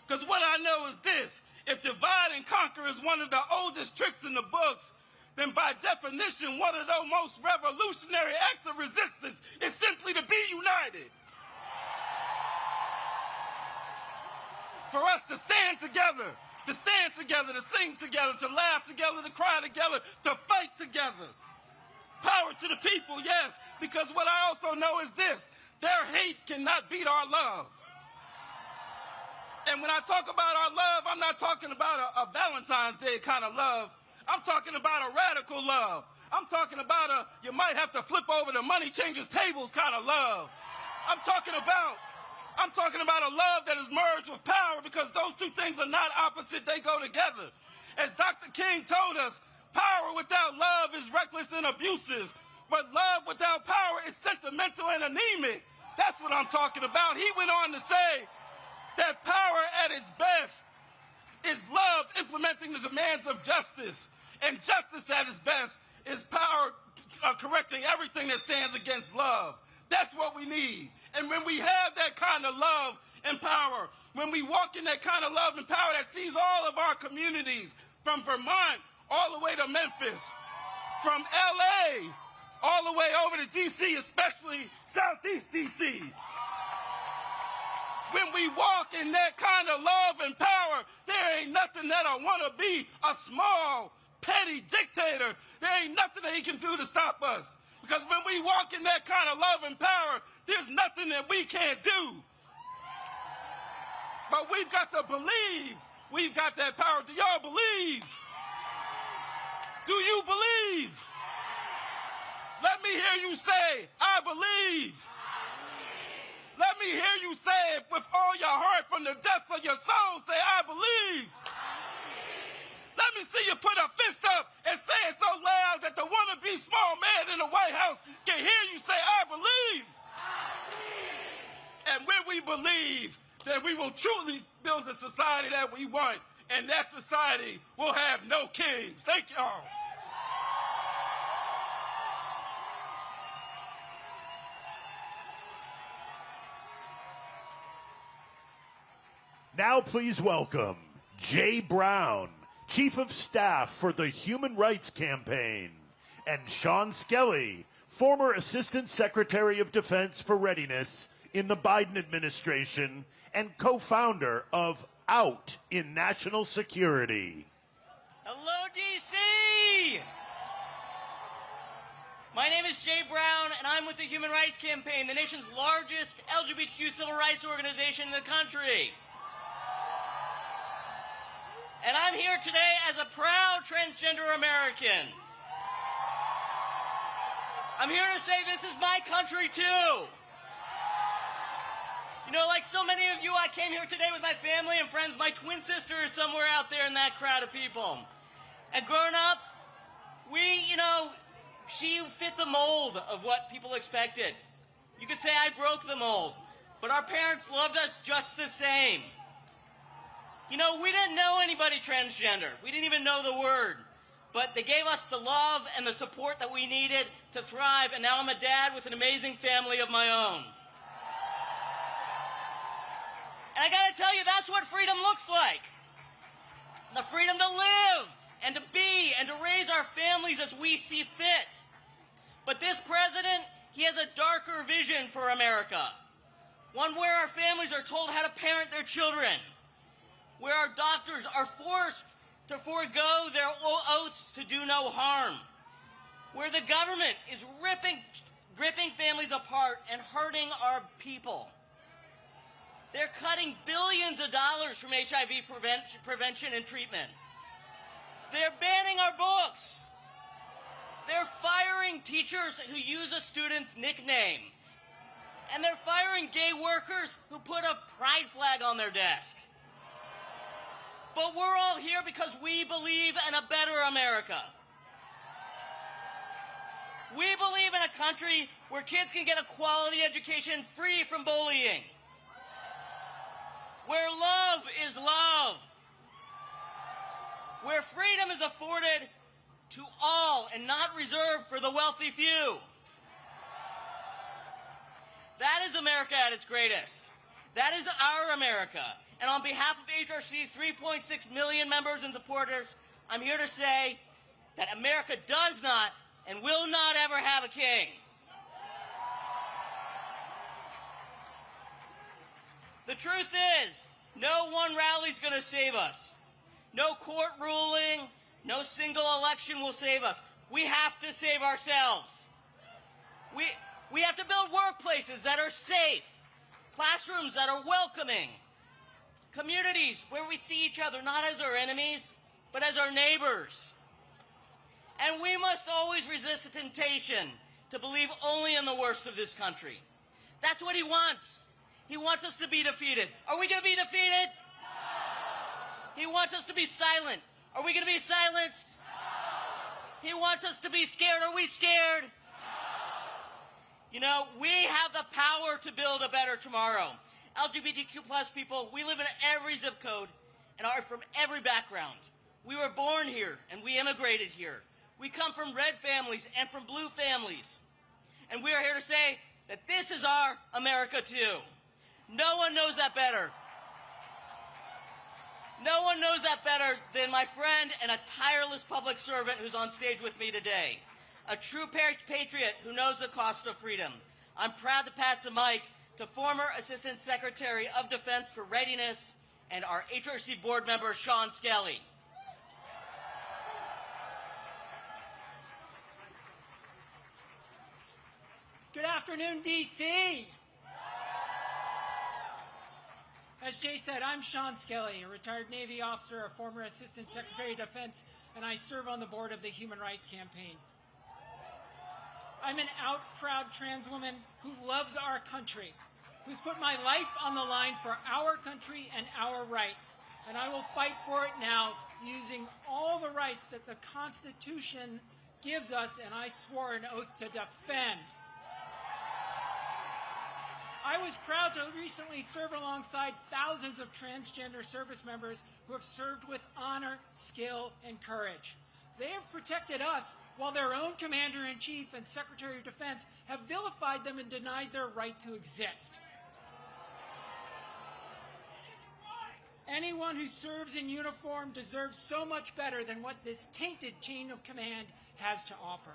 [SPEAKER 10] because what I know is this: if divide and conquer is one of the oldest tricks in the books, then by definition, one of the most revolutionary acts of resistance is simply to be united. For us to stand together, to sing together, to laugh together, to cry together, to fight together. Power to the people, yes, because what I also know is this: their hate cannot beat our love. And when I talk about our love, I'm not talking about a Valentine's Day kind of love. I'm talking about a radical love. I'm talking about a you might have to flip over the money changes tables kind of love. I'm talking about a love that is merged with power, because those two things are not opposite, they go together. As Dr. King told us, power without love is reckless and abusive, but love without power is sentimental and anemic. That's what I'm talking about. He went on to say that power at its best is love implementing the demands of justice, and justice at its best is power correcting everything that stands against love. That's what we need. And when we have that kind of love and power, when we walk in that kind of love and power that sees all of our communities, from Vermont all the way to Memphis, from LA all the way over to DC, especially Southeast DC. When we walk in that kind of love and power, there ain't nothing that I want to be a small, petty dictator. There ain't nothing that he can do to stop us. Because when we walk in that kind of love and power, there's nothing that we can't do. But we've got to believe we've got that power. Do y'all believe? Do you believe? Let me hear you say, I believe. Let me hear you say it with all your heart, from the depths of your soul. Say, I believe. Let me see you put a fist up and say it so loud that the wannabe small man in the White House can hear you say, I believe. And when we believe, then we will truly build the society that we want. And that society will have no kings. Thank y'all.
[SPEAKER 2] Now please welcome Jay Brown, Chief of Staff for the Human Rights Campaign, and Sean Skelly, former Assistant Secretary of Defense for Readiness in the Biden administration and co-founder of Out in National Security.
[SPEAKER 11] Hello, D.C. My name is Jay Brown, and I'm with the Human Rights Campaign, the nation's largest LGBTQ civil rights organization in the country. And I'm here today as a proud transgender American. I'm here to say this is my country, too. You know, like so many of you, I came here today with my family and friends. My twin sister is somewhere out there in that crowd of people. And growing up, she fit the mold of what people expected. You could say I broke the mold, but our parents loved us just the same. You know, we didn't know anybody transgender. We didn't even know the word. But they gave us the love and the support that we needed to thrive, and now I'm a dad with an amazing family of my own. And I gotta tell you, that's what freedom looks like. The freedom to live and to be and to raise our families as we see fit. But this president, he has a darker vision for America. One where our families are told how to parent their children, where our doctors are forced to forego their oaths to do no harm, where the government is ripping families apart and hurting our people. They're cutting billions of dollars from HIV prevention and treatment. They're banning our books. They're firing teachers who use a student's nickname. And they're firing gay workers who put a pride flag on their desk. But we're all here because we believe in a better America. We believe in a country where kids can get a quality education free from bullying, where love is love, where freedom is afforded to all and not reserved for the wealthy few. That is America at its greatest. That is our America. And on behalf of HRC's 3.6 million members and supporters, I'm here to say, that America does not and will not ever have a king. The truth is, no one rally is going to save us. No court ruling, no single election will save us. We have to save ourselves. We have to build workplaces that are safe, classrooms that are welcoming, communities where we see each other not as our enemies, but as our neighbors. And we must always resist the temptation to believe only in the worst of this country. That's what he wants. He wants us to be defeated. Are we going to be defeated? No. He wants us to be silent. Are we going to be silenced? No. He wants us to be scared. Are we scared? No. You know, we have the power to build a better tomorrow. LGBTQ+ people, we live in every zip code and are from every background. We were born here and we immigrated here. We come from red families and from blue families. And we are here to say that this is our America too. No one knows that better. No one knows that better than my friend and a tireless public servant who's on stage with me today. A true patriot who knows the cost of freedom. I'm proud to pass the mic to former Assistant Secretary of Defense for Readiness and our HRC board member, Sean Skelly.
[SPEAKER 12] Good afternoon, D.C. As Jay said, I'm Sean Skelly, a retired Navy officer, a former Assistant Secretary of Defense, and I serve on the board of the Human Rights Campaign. I'm an out, proud trans woman who loves our country, who's put my life on the line for our country and our rights. And I will fight for it now using all the rights that the Constitution gives us, and I swore an oath to defend. I was proud to recently serve alongside thousands of transgender service members who have served with honor, skill, and courage. They have protected us while their own Commander-in-Chief and Secretary of Defense have vilified them and denied their right to exist. Anyone who serves in uniform deserves so much better than what this tainted chain of command has to offer.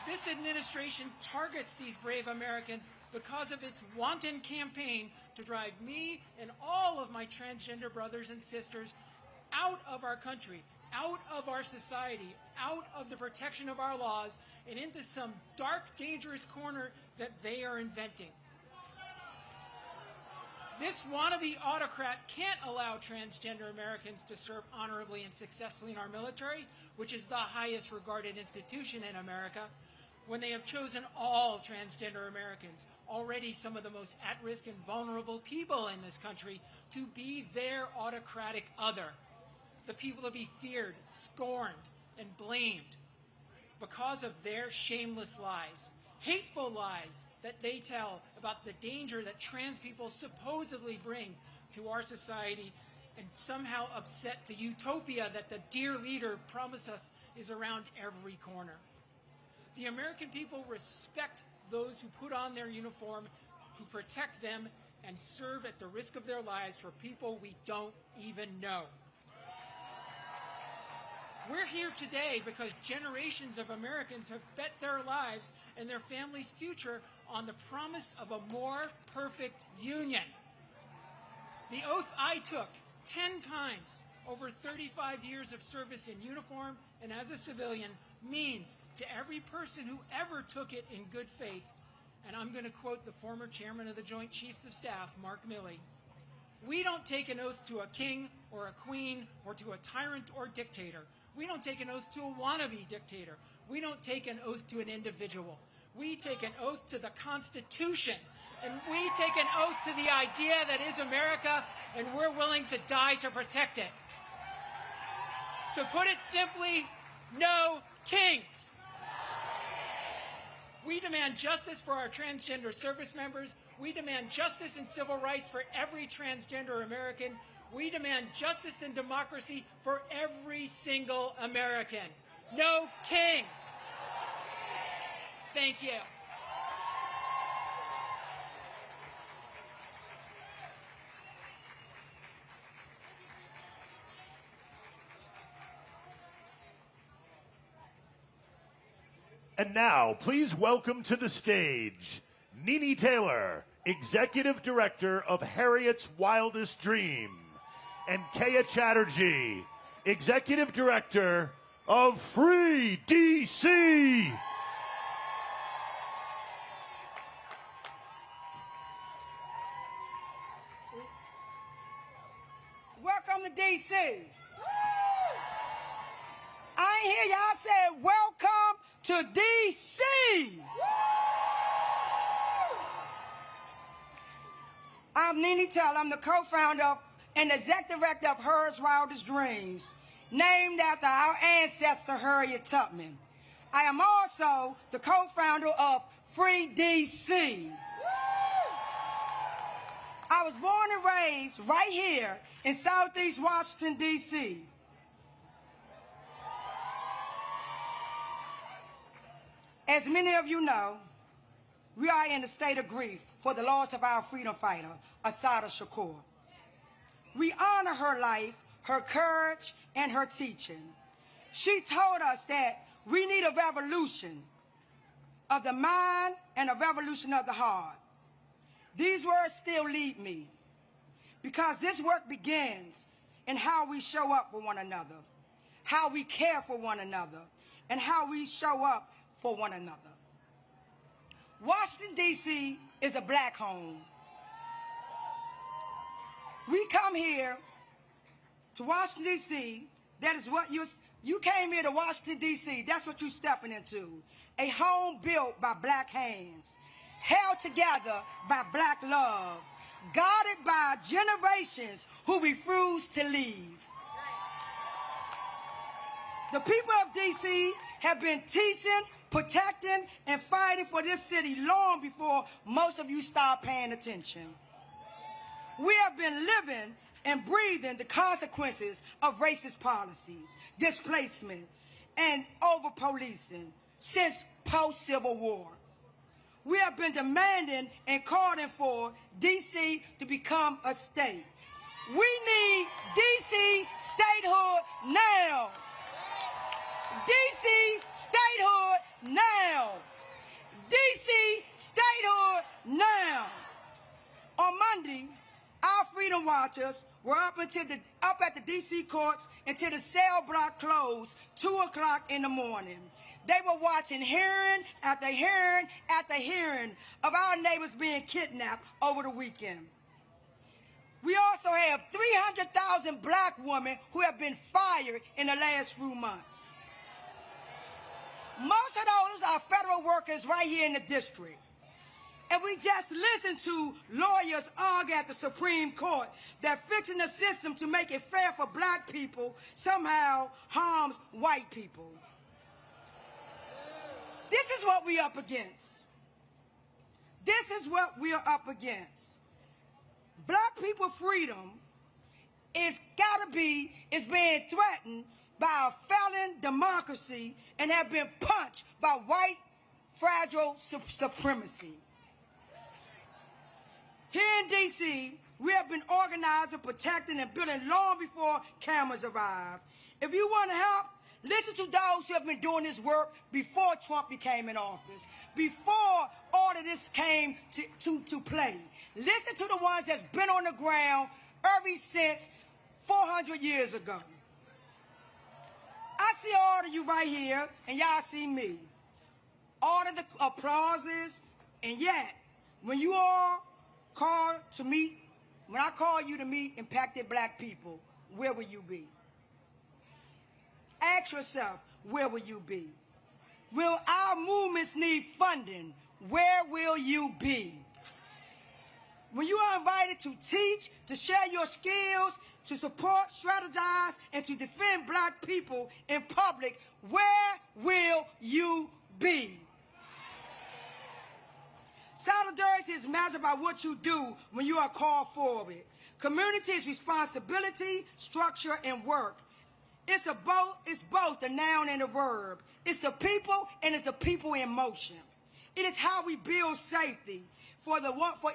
[SPEAKER 12] This administration targets these brave Americans because of its wanton campaign to drive me and all of my transgender brothers and sisters out of our country, out of our society, out of the protection of our laws, and into some dark, dangerous corner that they are inventing. This wannabe autocrat can't allow transgender Americans to serve honorably and successfully in our military, which is the highest regarded institution in America, when they have chosen all transgender Americans, already some of the most at-risk and vulnerable people in this country, to be their autocratic other, the people to be feared, scorned, and blamed because of their shameless lies, hateful lies that they tell about the danger that trans people supposedly bring to our society, and somehow upset the utopia that the dear leader promised us is around every corner. The American people respect those who put on their uniform, who protect them, and serve at the risk of their lives for people we don't even know. We're here today because generations of Americans have bet their lives and their families' future on the promise of a more perfect union. The oath I took 10 times over 35 years of service in uniform and as a civilian means to every person who ever took it in good faith, and I'm going to quote the former chairman of the Joint Chiefs of Staff, Mark Milley, we don't take an oath to a king or a queen or to a tyrant or dictator. We don't take an oath to a wannabe dictator. We don't take an oath to an individual. We take an oath to the Constitution, and we take an oath to the idea that is America, and we're willing to die to protect it. To put it simply, no kings. We demand justice for our transgender service members. We demand justice and civil rights for every transgender American. We demand justice and democracy for every single American. No kings. Thank you.
[SPEAKER 2] And now, please welcome to the stage, Nene Taylor, Executive Director of Harriet's Wildest Dream, and Kaya Chatterjee, Executive Director of Free DC.
[SPEAKER 13] Welcome to DC. I ain't hear y'all say welcome to DC. I'm Nene Taylor. I'm the co-founder and executive director of Harriet's Wildest Dreams, named after our ancestor Harriet Tubman. I am also the co-founder of Free DC. I was born and raised right here in Southeast Washington, D.C. As many of you know, we are in a state of grief for the loss of our freedom fighter, Assata Shakur. We honor her life, her courage, and her teaching. She told us that we need a revolution of the mind and a revolution of the heart. These words still lead me because this work begins in how we show up for one another, how we care for one another, and how we show up for one another. Washington, D.C. is a black home. We come here to Washington, D.C. That is what you came here to Washington, D.C. That's what you're stepping into. A home built by black hands, held together by black love, guarded by generations who refuse to leave. The people of D.C. have been teaching, protecting, and fighting for this city long before most of you start paying attention. We have been living and breathing the consequences of racist policies, displacement, and over-policing since post-Civil War. We have been demanding and calling for D.C. to become a state. We need D.C. statehood now. D.C. statehood now. D.C. statehood now. On Monday, our freedom watchers were up at the D.C. courts until the cell block closed 2 o'clock in the morning. They were watching hearing after hearing after hearing of our neighbors being kidnapped over the weekend. We also have 300,000 black women who have been fired in the last few months. Most of those are federal workers right here in the district. And we just listened to lawyers argue at the Supreme Court that fixing the system to make it fair for black people somehow harms white people. This is what we're up against. This is what we are up against. Black people freedom is being threatened by a felon democracy and have been punched by white fragile supremacy. Here in D.C., we have been organizing, protecting, and building long before cameras arrived. If you want to help, listen to those who have been doing this work before Trump became in office, before all of this came to play. Listen to the ones that's been on the ground ever since 400 years ago. I see all of you right here, and y'all see me. All of the applauses, and yet, when you all called to meet, when I call you to meet impacted black people, where will you be? Ask yourself, where will you be? Will our movements need funding? Where will you be? When you are invited to teach, to share your skills, to support, strategize, and to defend black people in public, where will you be? Solidarity is measured by what you do when you are called forward. Community is responsibility, structure, and work. It's both the noun and the verb. It's the people and it's the people in motion. It is how we build safety for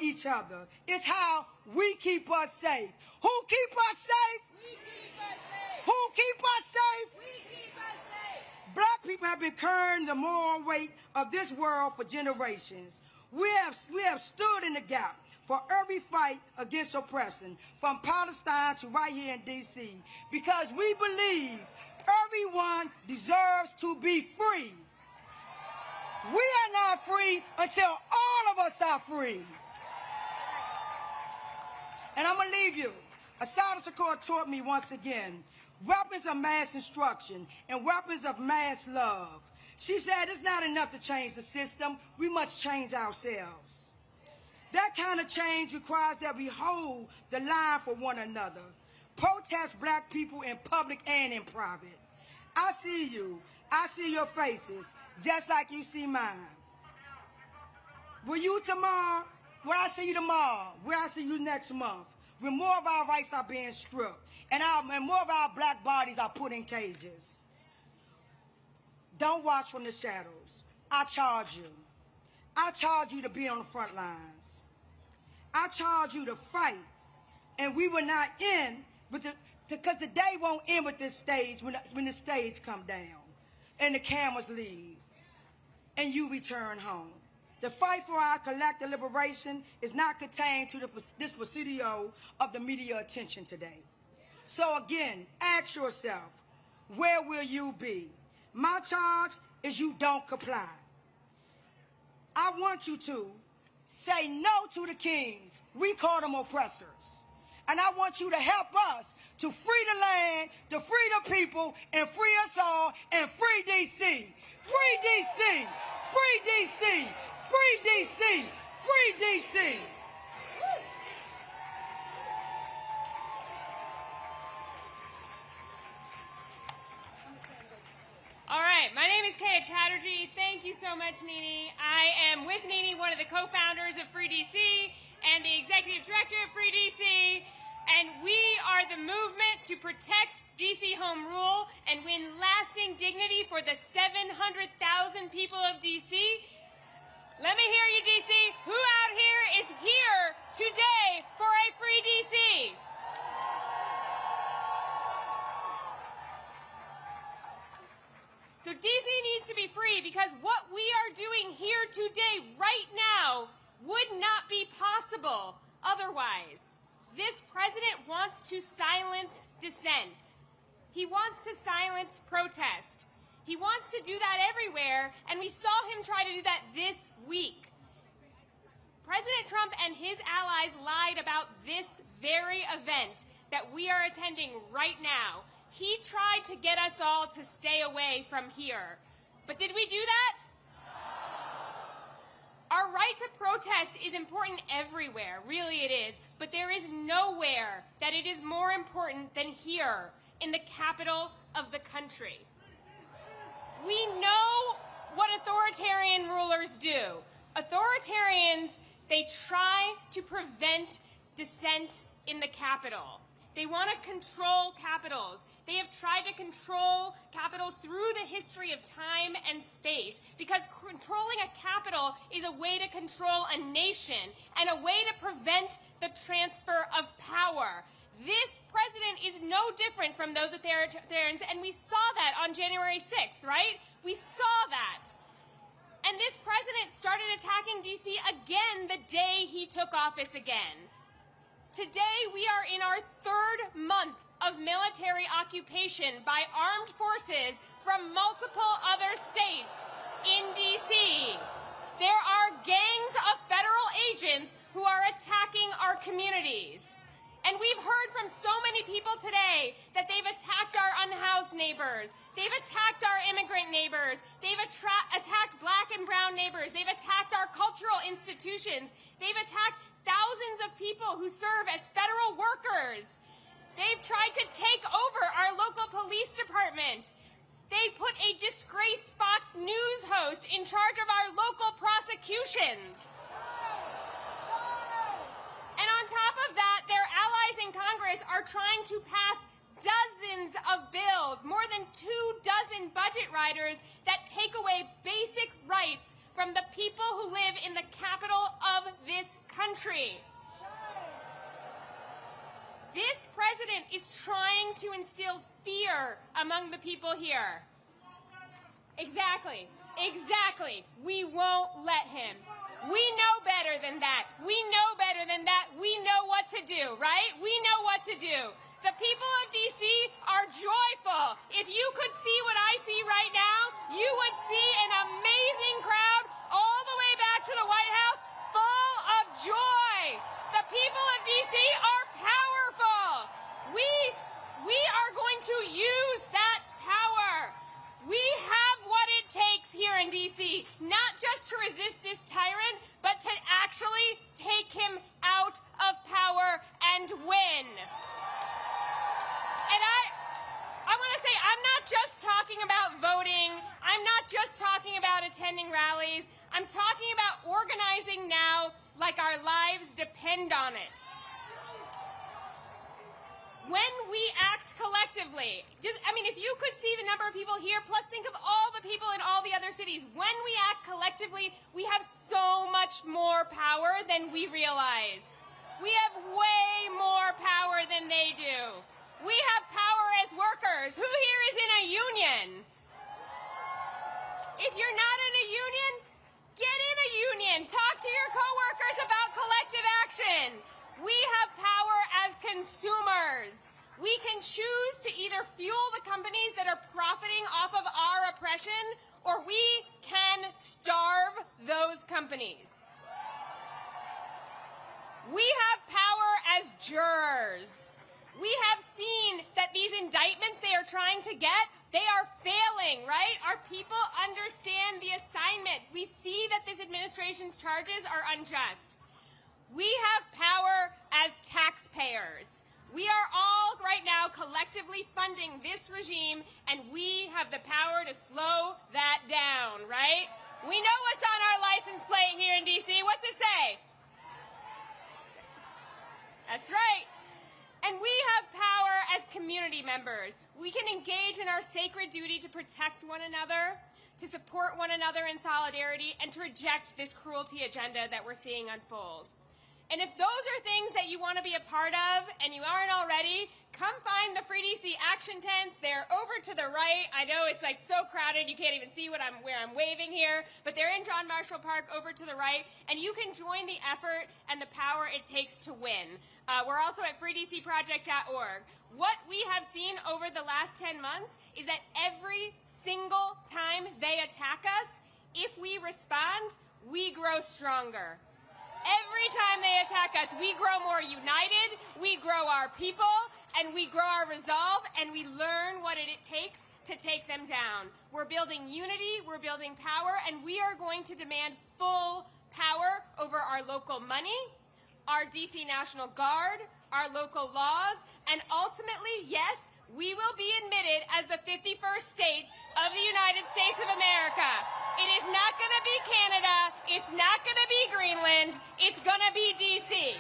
[SPEAKER 13] each other. It's how we keep us safe. Who keep us safe? We keep us safe. Who keep us safe? We keep us safe. Black people people have been carrying the moral weight of this world for generations. We have stood in the gap for every fight against oppression, from Palestine to right here in D.C., because we believe everyone deserves to be free. We are not free until all of us are free. And I'm going to leave you. Ocasio-Cortez taught me once again, weapons of mass instruction and weapons of mass love. She said it's not enough to change the system. We must change ourselves. That kind of change requires that we hold the line for one another. Protest black people in public and in private. I see you. I see your faces, just like you see mine. Will you tomorrow? Will I see you tomorrow? Will I see you next month? When more of our rights are being stripped and more of our black bodies are put in cages. Don't watch from the shadows. I charge you. I charge you to be on the front lines. I charge you to fight. And we will not end with because the day won't end with this stage when the stage come down and the cameras leave and you return home. The fight for our collective liberation is not contained to this presidio of the media attention today. So again, ask yourself, where will you be? My charge is you don't comply. I want you to say no to the kings. We call them oppressors. And I want you to help us to free the land, to free the people, and free us all, and free D.C. Free D.C. Free D.C. Free D.C. Free D.C.
[SPEAKER 14] All right, my name is Kaya Chatterjee. Thank you so much, Nini. I am with Nini, one of the co-founders of Free DC and the executive director of Free DC. And we are the movement to protect DC home rule and win lasting dignity for the 700,000 people of DC. Let me hear you, DC. Who out here is here today for a Free DC? So DC needs to be free because what we are doing here today, right now, would not be possible otherwise. This president wants to silence dissent. He wants to silence protest. He wants to do that everywhere, and we saw him try to do that this week. President Trump and his allies lied about this very event that we are attending right now. He tried to get us all to stay away from here. But did we do that? Our right to protest is important everywhere, really it is, but there is nowhere that it is more important than here, in the capital of the country. We know what authoritarian rulers do. Authoritarians, they try to prevent dissent in the capital. They want to control capitals. They have tried to control capitals through the history of time and space because controlling a capital is a way to control a nation and a way to prevent the transfer of power. This president is no different from those authoritarians, and we saw that on January 6th, right? We saw that. And this president started attacking D.C. again the day he took office again. Today, we are in our third month of military occupation by armed forces from multiple other states in D.C. There are gangs of federal agents who are attacking our communities. And we've heard from so many people today that they've attacked our unhoused neighbors. They've attacked our immigrant neighbors. They've attacked black and brown neighbors. They've attacked our cultural institutions. They've attacked thousands of people who serve as federal workers. They've tried to take over our local police department. They put a disgraced Fox News host in charge of our local prosecutions. And on top of that, their allies in Congress are trying to pass dozens of bills, more than 24 budget riders that take away basic rights from the people who live in the capital of this country. This president is trying to instill fear among the people here. Exactly. Exactly. We won't let him. We know better than that. We know better than that. We know what to do, right? We know what to do. The people of D.C. are joyful. If you could see what I see right now, you would see an amazing crowd all the way back to the White House full of joy. The people of D.C. are powerful. We are going to use that power. We have what it takes here in D.C., not just to resist this tyrant, but to actually take him out of power and win. And I want to say, I'm not just talking about voting. I'm not just talking about attending rallies. I'm talking about organizing now like our lives depend on it. When we act collectively, if you could see the number of people here, plus think of all the people in all the other cities, when we act collectively, we have so much more power than we realize. We have way more power than they do. We have power as workers. Who here is in a union? If you're not in a union, get in a union. Talk to your coworkers about collective action. We have power as consumers. We can choose to either fuel the companies that are profiting off of our oppression, or we can starve those companies. We have power as jurors. We have seen that these indictments they are trying to get, they are failing, right? Our people understand the assignment. We see that this administration's charges are unjust. We have power as taxpayers. We are all right now collectively funding this regime, and we have the power to slow that down, right? We know what's on our license plate here in D.C. What's it say? That's right. And we have power as community members. We can engage in our sacred duty to protect one another, to support one another in solidarity, and to reject this cruelty agenda that we're seeing unfold. And if those are things that you want to be a part of and you aren't already, come find the Free DC action tents. They're over to the right. I know it's like so crowded you can't even see where I'm waving here, but they're in John Marshall Park over to the right, and you can join the effort and the power it takes to win. We're also at freedcproject.org. What we have seen over the last 10 months is that every single time they attack us, if we respond, we grow stronger. Every time they attack us, we grow more united, we grow our people, and we grow our resolve, and we learn what it takes to take them down. We're building unity, we're building power, and we are going to demand full power over our local money, our DC National Guard, our local laws, and ultimately, yes, we will be admitted as the 51st state of the United States of America. It is not going to be Canada. It's not going to be Greenland. It's going to be D.C.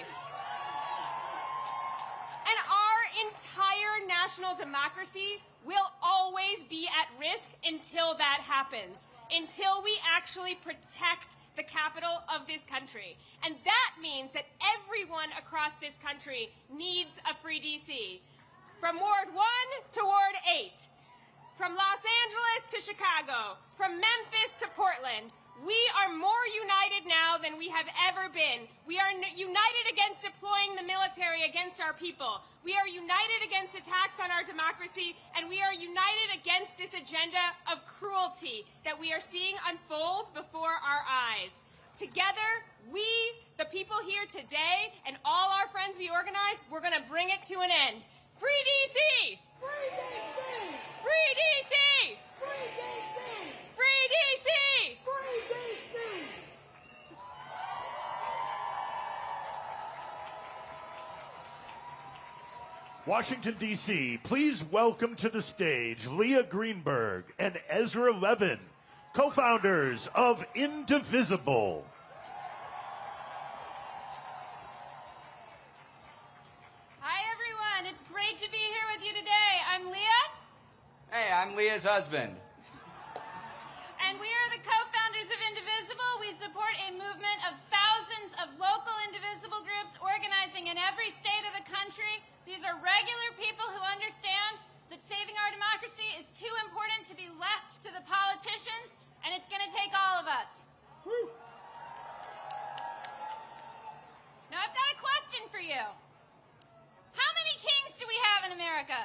[SPEAKER 14] And our entire national democracy will always be at risk until that happens, until we actually protect the capital of this country. And that means that everyone across this country needs a free D.C. From Ward 1 to Ward 8. From Los Angeles to Chicago, from Memphis to Portland, we are more united now than we have ever been. We are united against deploying the military against our people. We are united against attacks on our democracy, and we are united against this agenda of cruelty that we are seeing unfold before our eyes. Together, we, the people here today, and all our friends we organize, we're going to bring it to an end. Free D.C.!
[SPEAKER 15] Free D.C.!
[SPEAKER 14] Free D.C.!
[SPEAKER 15] Free D.C.!
[SPEAKER 14] Free D.C.!
[SPEAKER 15] Free D.C.!
[SPEAKER 2] Washington, D.C., please welcome to the stage Leah Greenberg and Ezra Levin, co-founders of Indivisible.
[SPEAKER 14] To be here with you today. I'm Leah.
[SPEAKER 16] Hey, I'm Leah's husband.
[SPEAKER 14] And we are the co-founders of Indivisible. We support a movement of thousands of local indivisible groups organizing in every state of the country. These are regular people who understand that saving our democracy is too important to be left to the politicians. And it's going to take all of us.
[SPEAKER 15] Woo.
[SPEAKER 14] Now, I've got a question for you. How many kings do we have in America?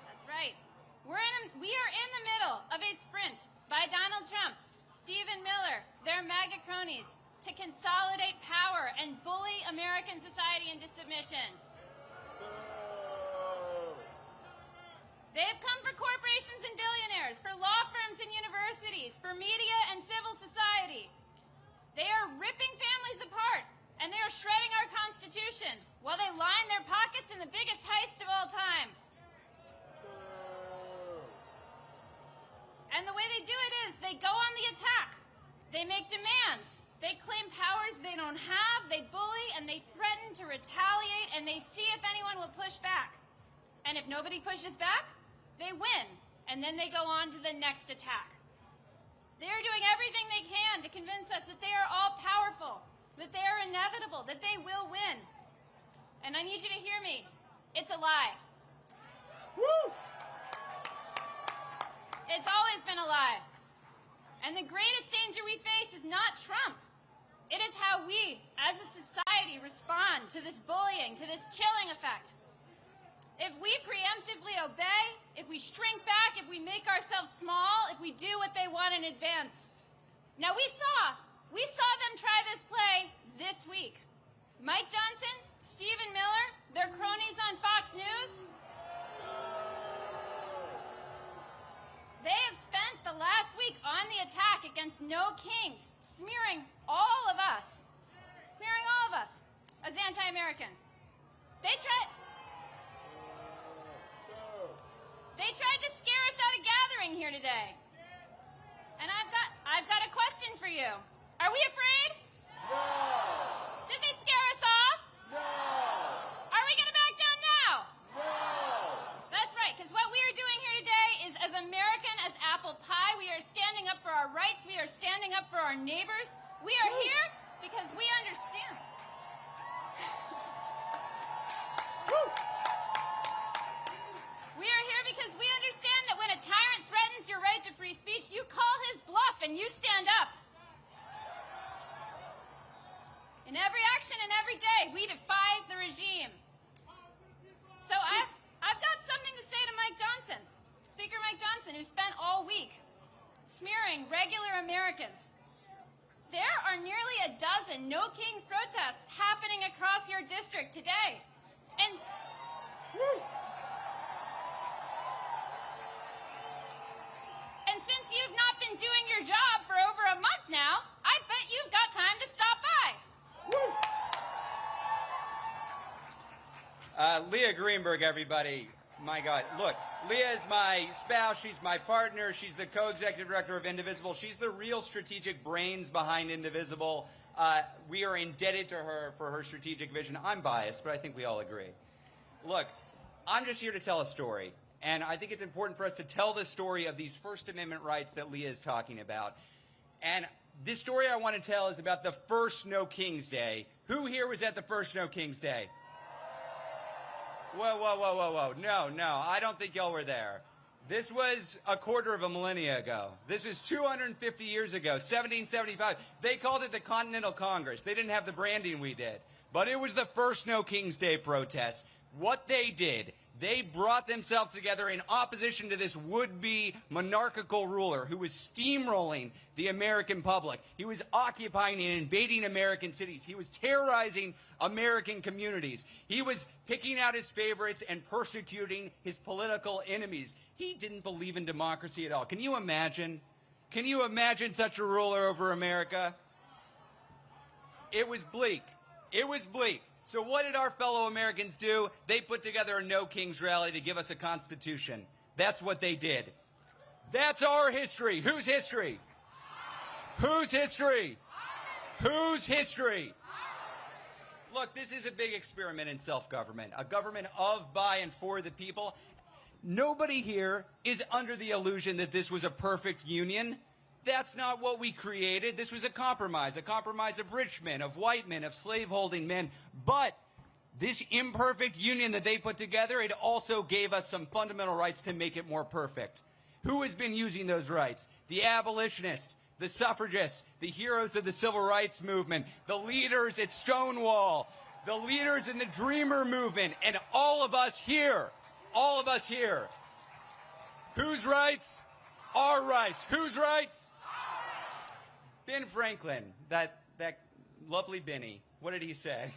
[SPEAKER 14] That's right. We are in the middle of a sprint by Donald Trump, Stephen Miller, their MAGA cronies, to consolidate power and bully American society into submission. They have come for corporations and billionaires, for law firms and universities, for media and civil society. They are ripping families apart, and they are shredding our Constitution while they line their pockets in the biggest heist of all time. And the way they do it is they go on the attack. They make demands. They claim powers they don't have. They bully and they threaten to retaliate, and they see if anyone will push back. And if nobody pushes back, they win. And then they go on to the next attack. They are doing everything they can to convince us that they are all powerful, that they are inevitable, that they will win. And I need you to hear me. It's a lie.
[SPEAKER 15] Woo!
[SPEAKER 14] It's always been a lie. And the greatest danger we face is not Trump. It is how we, as a society, respond to this bullying, to this chilling effect. If we preemptively obey, if we shrink back, if we make ourselves small, if we do what they want in advance. Now, we saw them try this play this week. Mike Johnson, Stephen Miller, their cronies on Fox News. They have spent the last week on the attack against No Kings, smearing all of us as anti-American. They tried to scare us out of gathering here today. And I've got a question for you. Are we afraid?
[SPEAKER 15] No.
[SPEAKER 14] Did they scare us off?
[SPEAKER 15] No.
[SPEAKER 14] Are we going to back down now?
[SPEAKER 15] No.
[SPEAKER 14] That's right, because what we are doing here today is as American as apple pie. We are standing up for our rights. We are standing up for our neighbors. We are here because we understand. We are here because we understand that when a tyrant threatens your right to free speech, you call his bluff and you stand up. In every action and every day, we defy the regime. So I've got something to say to Mike Johnson, Speaker Mike Johnson, who spent all week smearing regular Americans. There are nearly a dozen No Kings protests happening across your district today. And since you've not been doing your job for over a month now, I bet you've got time to stop by.
[SPEAKER 16] Leah Greenberg, everybody. My God. Look, Leah is my spouse. She's my partner. She's the co-executive director of Indivisible. She's the real strategic brains behind Indivisible. We are indebted to her for her strategic vision. I'm biased, but I think we all agree. Look, I'm just here to tell a story. And I think it's important for us to tell the story of these First Amendment rights that Leah is talking about. And this story I want to tell is about the first No Kings Day. Who here was at the first No Kings Day? Whoa, whoa, whoa, whoa, whoa. No, I don't think y'all were there. This was a quarter of a millennia ago. This was 250 years ago, 1775. They called it the Continental Congress. They didn't have the branding we did. But it was the first No Kings Day protest. What they did, they brought themselves together in opposition to this would-be monarchical ruler who was steamrolling the American public. He was occupying and invading American cities. He was terrorizing American communities. He was picking out his favorites and persecuting his political enemies. He didn't believe in democracy at all. Can you imagine? Can you imagine such a ruler over America? It was bleak. It was bleak. So what did our fellow Americans do? They put together a No Kings rally to give us a constitution. That's what they did. That's our history. Whose history? Whose history? Whose history? Look, this is a big experiment in self-government, a government of, by, and for the people. Nobody here is under the illusion that this was a perfect union. That's not what we created. This was a compromise of rich men, of white men, of slaveholding men. But this imperfect union that they put together, it also gave us some fundamental rights to make it more perfect. Who has been using those rights? The abolitionists, the suffragists, the heroes of the civil rights movement, the leaders at Stonewall, the leaders in the Dreamer movement, and all of us here. All of us here. Whose rights? Our rights. Whose rights? Ben Franklin, that lovely Benny, what did he say?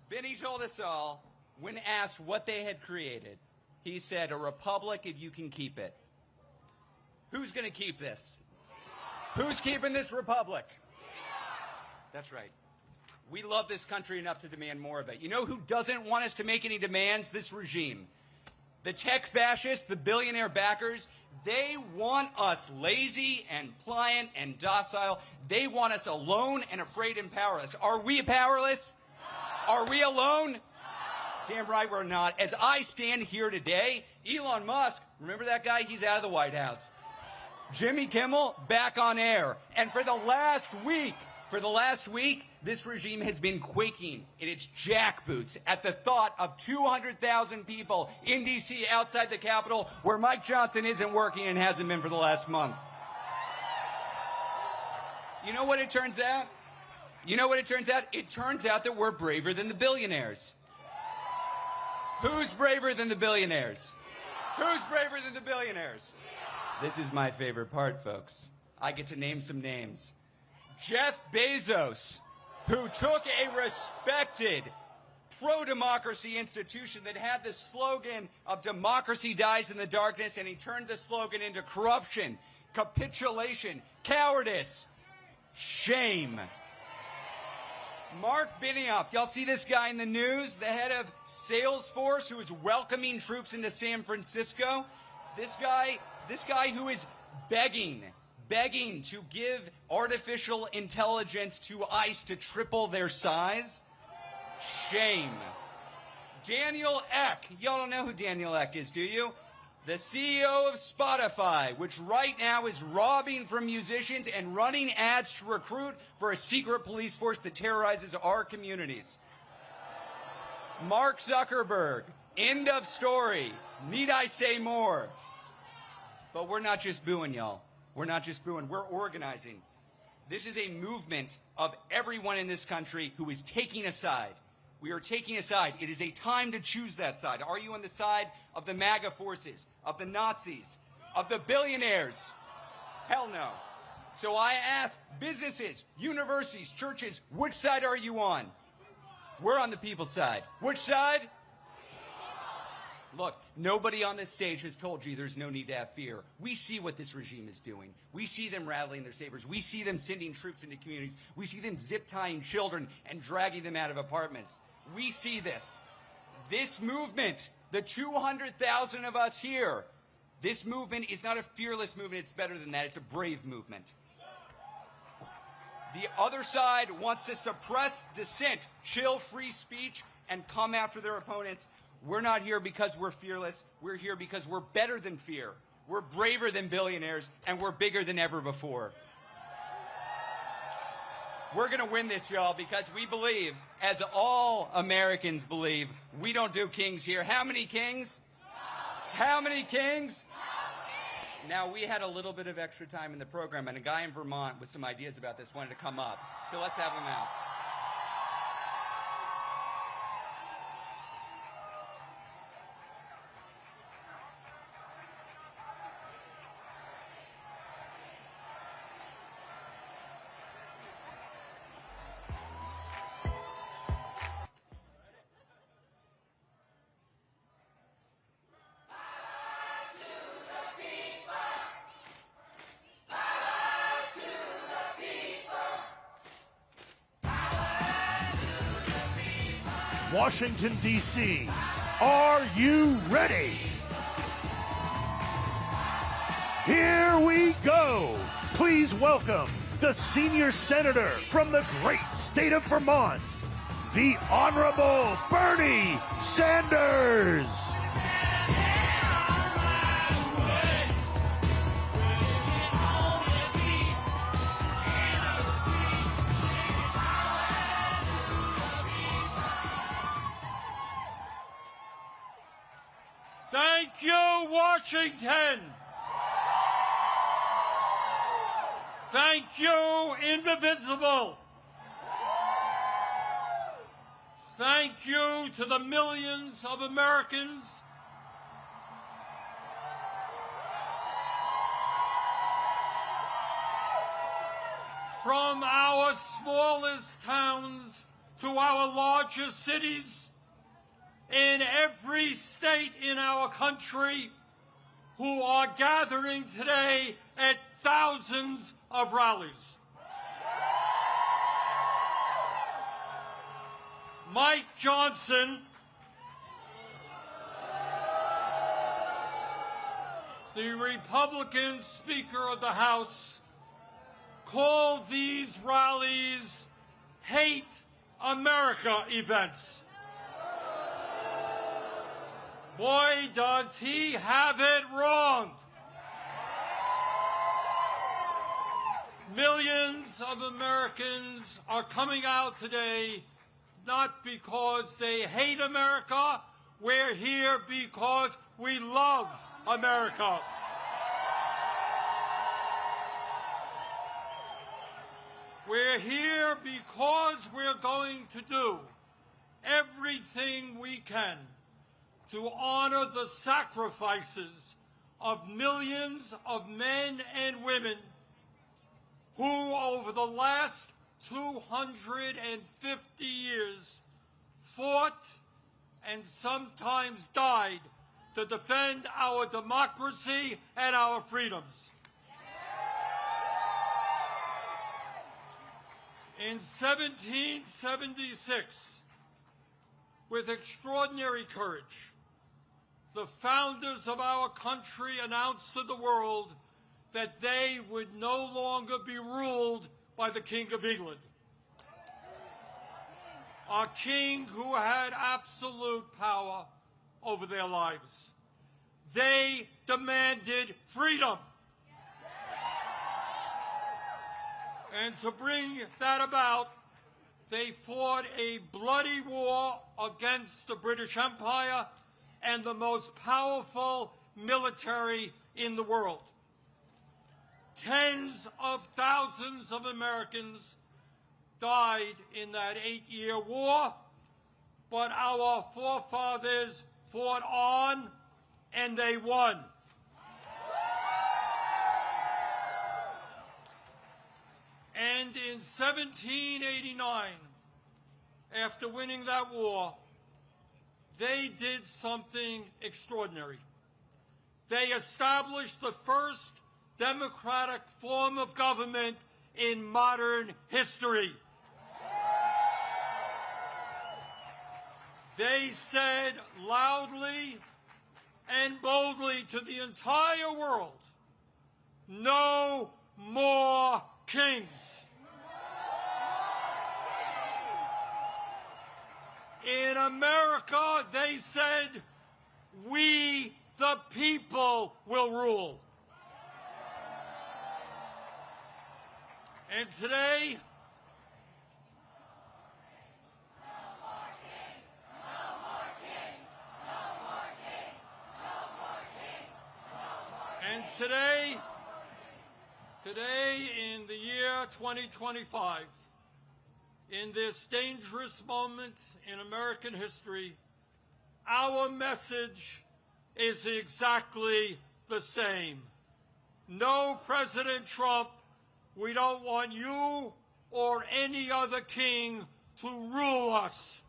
[SPEAKER 16] Benny told us all, when asked what they had created, he said, "A republic if you can keep it." Who's going to keep this? Who's keeping this republic? That's right. We love this country enough to demand more of it. You know who doesn't want us to make any demands? This regime. The tech fascists, the billionaire backers, they want us lazy and pliant and docile. They want us alone and afraid and powerless. Are we powerless? No. Are we alone? No. Damn right we're not. As I stand here today, Elon Musk, remember that guy? He's out of the White House. Jimmy Kimmel, back on air. And for the last week, this regime has been quaking in its jackboots at the thought of 200,000 people in D.C. outside the Capitol where Mike Johnson isn't working and hasn't been for the last month. You know what it turns out? It turns out that we're braver than the billionaires. Who's braver than the billionaires? Who's braver than the billionaires? This is my favorite part, folks. I get to name some names. Jeff Bezos, who took a respected pro-democracy institution that had the slogan of democracy dies in the darkness, and he turned the slogan into corruption, capitulation, cowardice, shame. Mark Benioff, y'all see this guy in the news, the head of Salesforce, who is welcoming troops into San Francisco? This guy who is begging to give artificial intelligence to ICE to triple their size? Shame. Daniel Ek. Y'all don't know who Daniel Ek is, do you? The CEO of Spotify, which right now is robbing from musicians and running ads to recruit for a secret police force that terrorizes our communities. Mark Zuckerberg. End of story. Need I say more? But we're not just booing, y'all. We're not just booing. We're organizing. This is a movement of everyone in this country who is taking a side. We are taking a side. It is a time to choose that side. Are you on the side of the MAGA forces, of the Nazis, of the billionaires? Hell no. So I ask businesses, universities, churches, which side are you on? We're on the people's side. Which side? Look, nobody on this stage has told you there's no need to have fear. We see what this regime is doing. We see them rattling their sabers. We see them sending troops into communities. We see them zip-tying children and dragging them out of apartments. We see this. This movement, the 200,000 of us here, this movement is not a fearless movement. It's better than that. It's a brave movement. The other side wants to suppress dissent, chill free speech, and come after their opponents. We're not here because we're fearless. We're here because we're better than fear. We're braver than billionaires, and we're bigger than ever before. We're going to win this, y'all, because we believe, as all Americans believe, we don't do kings here. How many kings? How many kings? Now, we had a little bit of extra time in the program, and a guy in Vermont with some ideas about this wanted to come up. So let's have him out.
[SPEAKER 2] Washington, D.C., are you ready? Here we go. Please welcome the senior senator from the great state of Vermont, the Honorable Bernie Sanders.
[SPEAKER 17] Thank you, Washington. Thank you, indivisible. Thank you to the millions of Americans from our smallest towns to our largest cities in every state in our country who are gathering today at thousands of rallies. Mike Johnson, the Republican Speaker of the House, called these rallies hate America events. Boy, does he have it wrong. Millions of Americans are coming out today not because they hate America. We're here because we love America. We're here because we're going to do everything we can to honor the sacrifices of millions of men and women who, over the last 250 years, fought and sometimes died to defend our democracy and our freedoms. In 1776, with extraordinary courage, the founders of our country announced to the world that they would no longer be ruled by the King of England, a king who had absolute power over their lives. They demanded freedom. And to bring that about, they fought a bloody war against the British Empire and the most powerful military in the world. Tens of thousands of Americans died in that 8-year war, but our forefathers fought on and they won. And in 1789, after winning that war, they did something extraordinary. They established the first democratic form of government in modern history. They said loudly and boldly to the entire world, no more kings. In America, they said, we the people will rule. And today, today in the year 2025, in this dangerous moment in American history, our message is exactly the same. No, President Trump, we don't want you or any other king to rule us.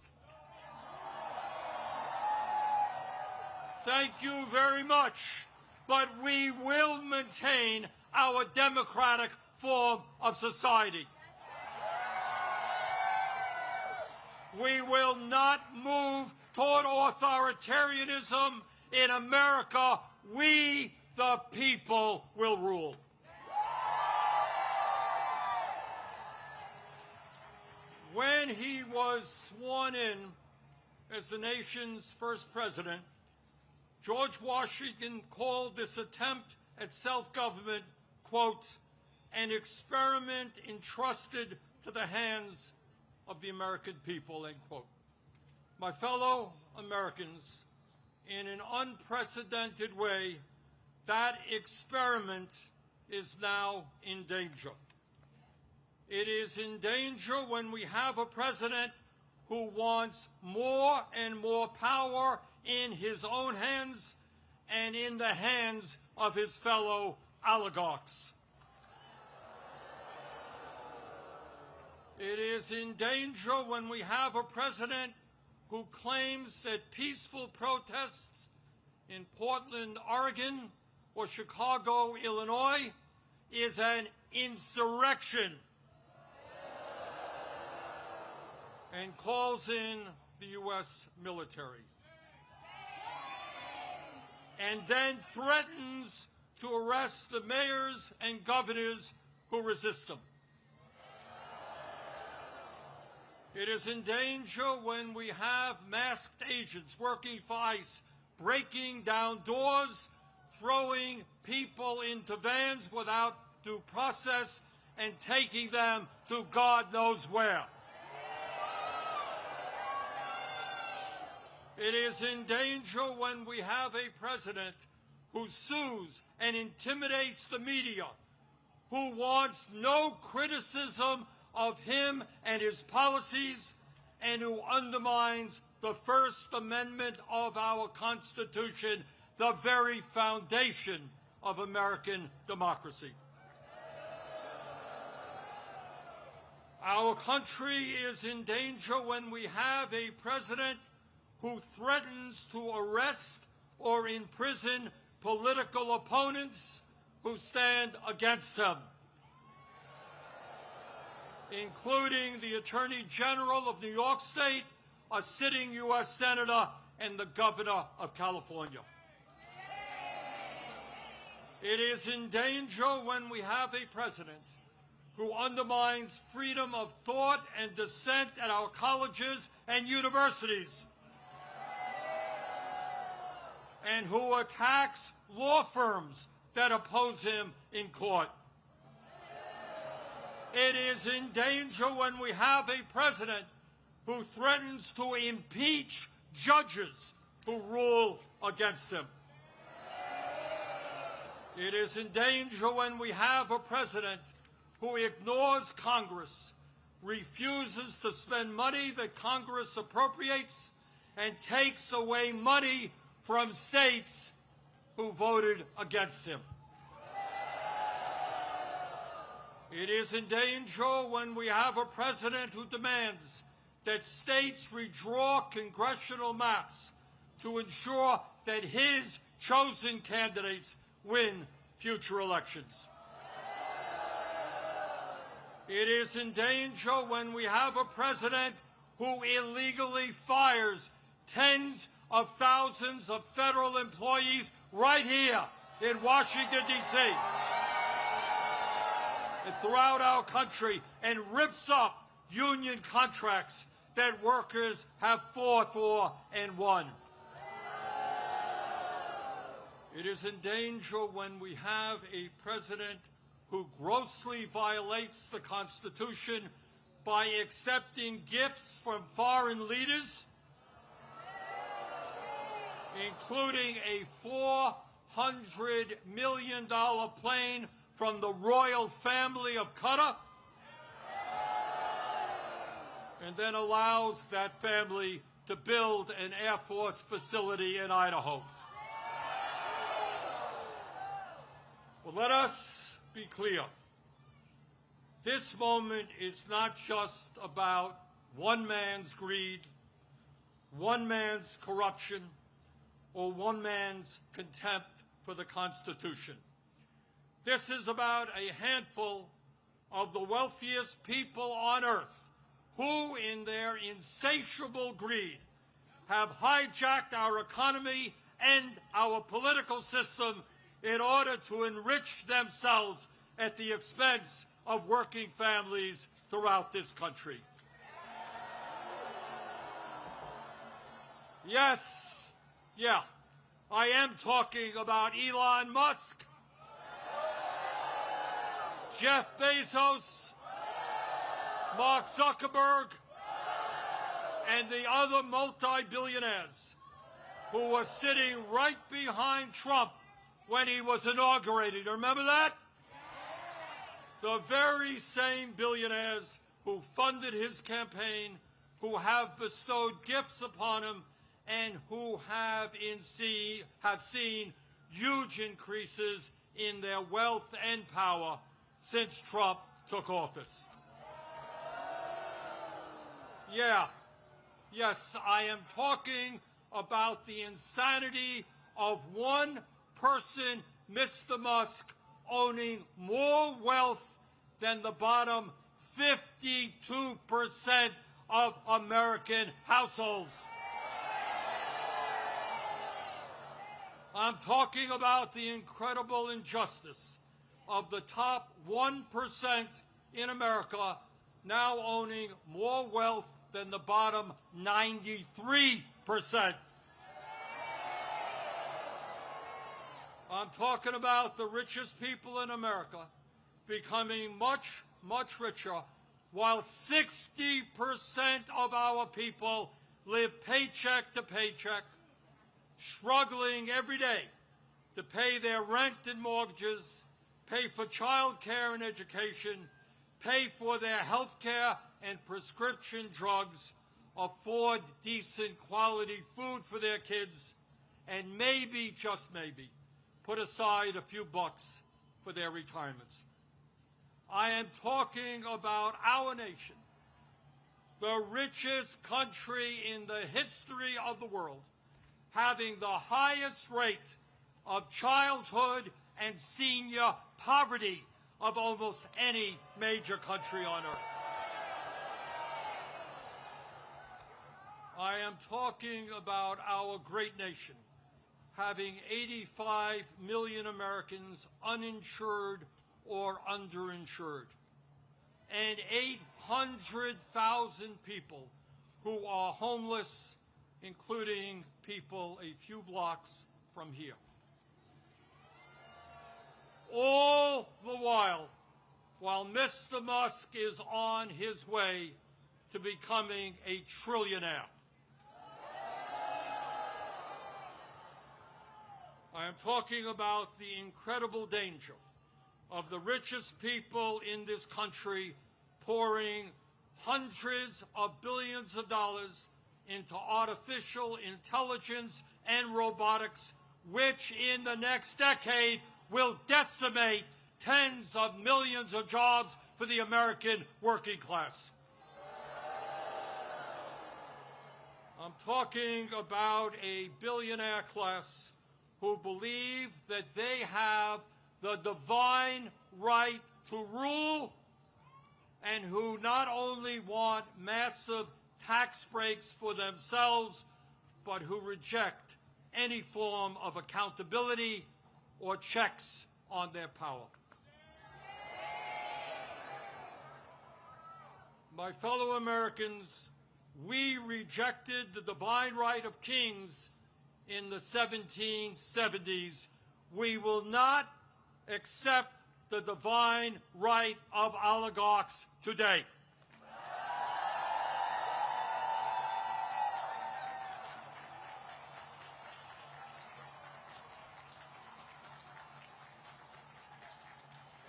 [SPEAKER 17] Thank you very much, but we will maintain our democratic form of society. We will not move toward authoritarianism in America. We, the people, will rule. When he was sworn in as the nation's first president, George Washington called this attempt at self-government, quote, an experiment entrusted to the hands of the American people, end quote. My fellow Americans, in an unprecedented way, that experiment is now in danger. It is in danger when we have a president who wants more and more power in his own hands and in the hands of his fellow oligarchs. It is in danger when we have a president who claims that peaceful protests in Portland, Oregon, or Chicago, Illinois, is an insurrection and calls in the U.S. military, and then threatens to arrest the mayors and governors who resist them. It is in danger when we have masked agents working for ICE, breaking down doors, throwing people into vans without due process, and taking them to God knows where. It is in danger when we have a president who sues and intimidates the media, who wants no criticism of him and his policies, and who undermines the First Amendment of our Constitution, the very foundation of American democracy. Our country is in danger when we have a president who threatens to arrest or imprison political opponents who stand against him, including the Attorney General of New York State, a sitting U.S. Senator, and the Governor of California. It is in danger when we have a president who undermines freedom of thought and dissent at our colleges and universities, and who attacks law firms that oppose him in court. It is in danger when we have a president who threatens to impeach judges who rule against him. It is in danger when we have a president who ignores Congress, refuses to spend money that Congress appropriates, and takes away money from states who voted against him. It is in danger when we have a president who demands that states redraw congressional maps to ensure that his chosen candidates win future elections. It is in danger when we have a president who illegally fires tens of thousands of federal employees right here in Washington, D.C. and throughout our country, and rips up union contracts that workers have fought for and won. It is in danger when we have a president who grossly violates the Constitution by accepting gifts from foreign leaders, including a $400 million plane from the royal family of Qatar, and then allows that family to build an Air Force facility in Idaho. Well, let us be clear. This moment is not just about one man's greed, one man's corruption, or one man's contempt for the Constitution. This is about a handful of the wealthiest people on earth who, in their insatiable greed, have hijacked our economy and our political system in order to enrich themselves at the expense of working families throughout this country. Yes, I am talking about Elon Musk, Jeff Bezos, Mark Zuckerberg, and the other multi-billionaires who were sitting right behind Trump when he was inaugurated. Remember that? the very same billionaires who funded his campaign, who have bestowed gifts upon him, and who have seen huge increases in their wealth and power since Trump took office. Yes, I am talking about the insanity of one person, Mr. Musk, owning more wealth than the bottom 52% of American households. I'm talking about the incredible injustice of the top 1% in America now owning more wealth than the bottom 93%. I'm talking about the richest people in America becoming much, much richer, while 60% of our people live paycheck to paycheck, struggling every day to pay their rent and mortgages, pay for child care and education, pay for their health care and prescription drugs, afford decent quality food for their kids, and maybe, just maybe, put aside a few bucks for their retirements. I am talking about our nation, the richest country in the history of the world, having the highest rate of childhood and senior poverty of almost any major country on earth. I am talking about our great nation having 85 million Americans uninsured or underinsured, and 800,000 people who are homeless, including people a few blocks from here. All the while Mr. Musk is on his way to becoming a trillionaire. I am talking about the incredible danger of the richest people in this country pouring hundreds of billions of dollars into artificial intelligence and robotics, which in the next decade will decimate tens of millions of jobs for the American working class. I'm talking about a billionaire class who believe that they have the divine right to rule, and who not only want massive tax breaks for themselves, but who reject any form of accountability or checks on their power. My fellow Americans, we rejected the divine right of kings in the 1770s. We will not accept the divine right of oligarchs today.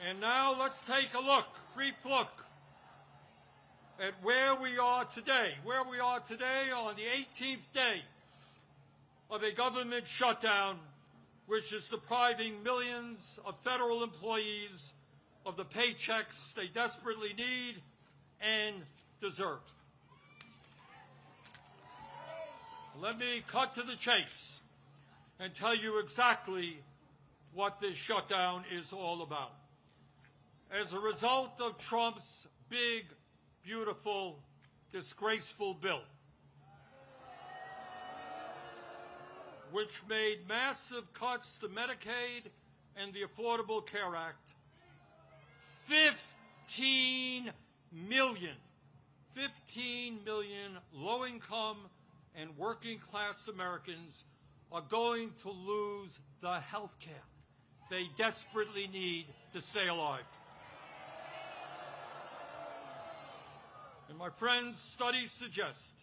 [SPEAKER 17] And now let's take a look, brief look, at where we are today. Where we are today on the 18th day of a government shutdown, which is depriving millions of federal employees of the paychecks they desperately need and deserve. Let me cut to the chase and tell you exactly what this shutdown is all about. As a result of Trump's big, beautiful, disgraceful bill, which made massive cuts to Medicaid and the Affordable Care Act, 15 million low-income and working-class Americans are going to lose the health care they desperately need to stay alive. And my friends, studies suggest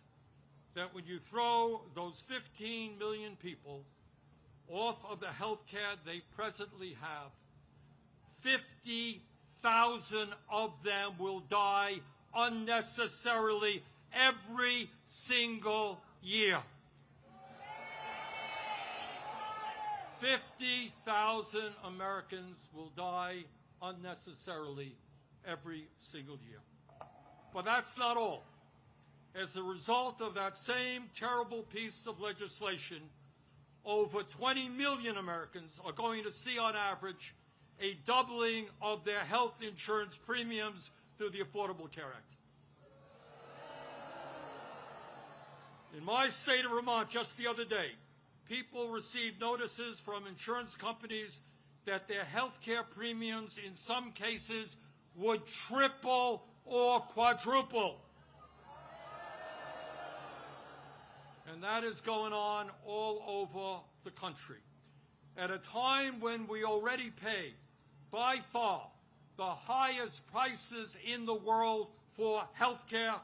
[SPEAKER 17] that when you throw those 15 million people off of the health care they presently have, 50,000 of them will die unnecessarily every single year. 50,000 Americans will die unnecessarily every single year. But that's not all. As a result of that same terrible piece of legislation, over 20 million Americans are going to see, on average, a doubling of their health insurance premiums through the Affordable Care Act. In my state of Vermont, just the other day, people received notices from insurance companies that their health care premiums in some cases would triple or quadruple. And that is going on all over the country. At a time when we already pay, by far, the highest prices in the world for health care,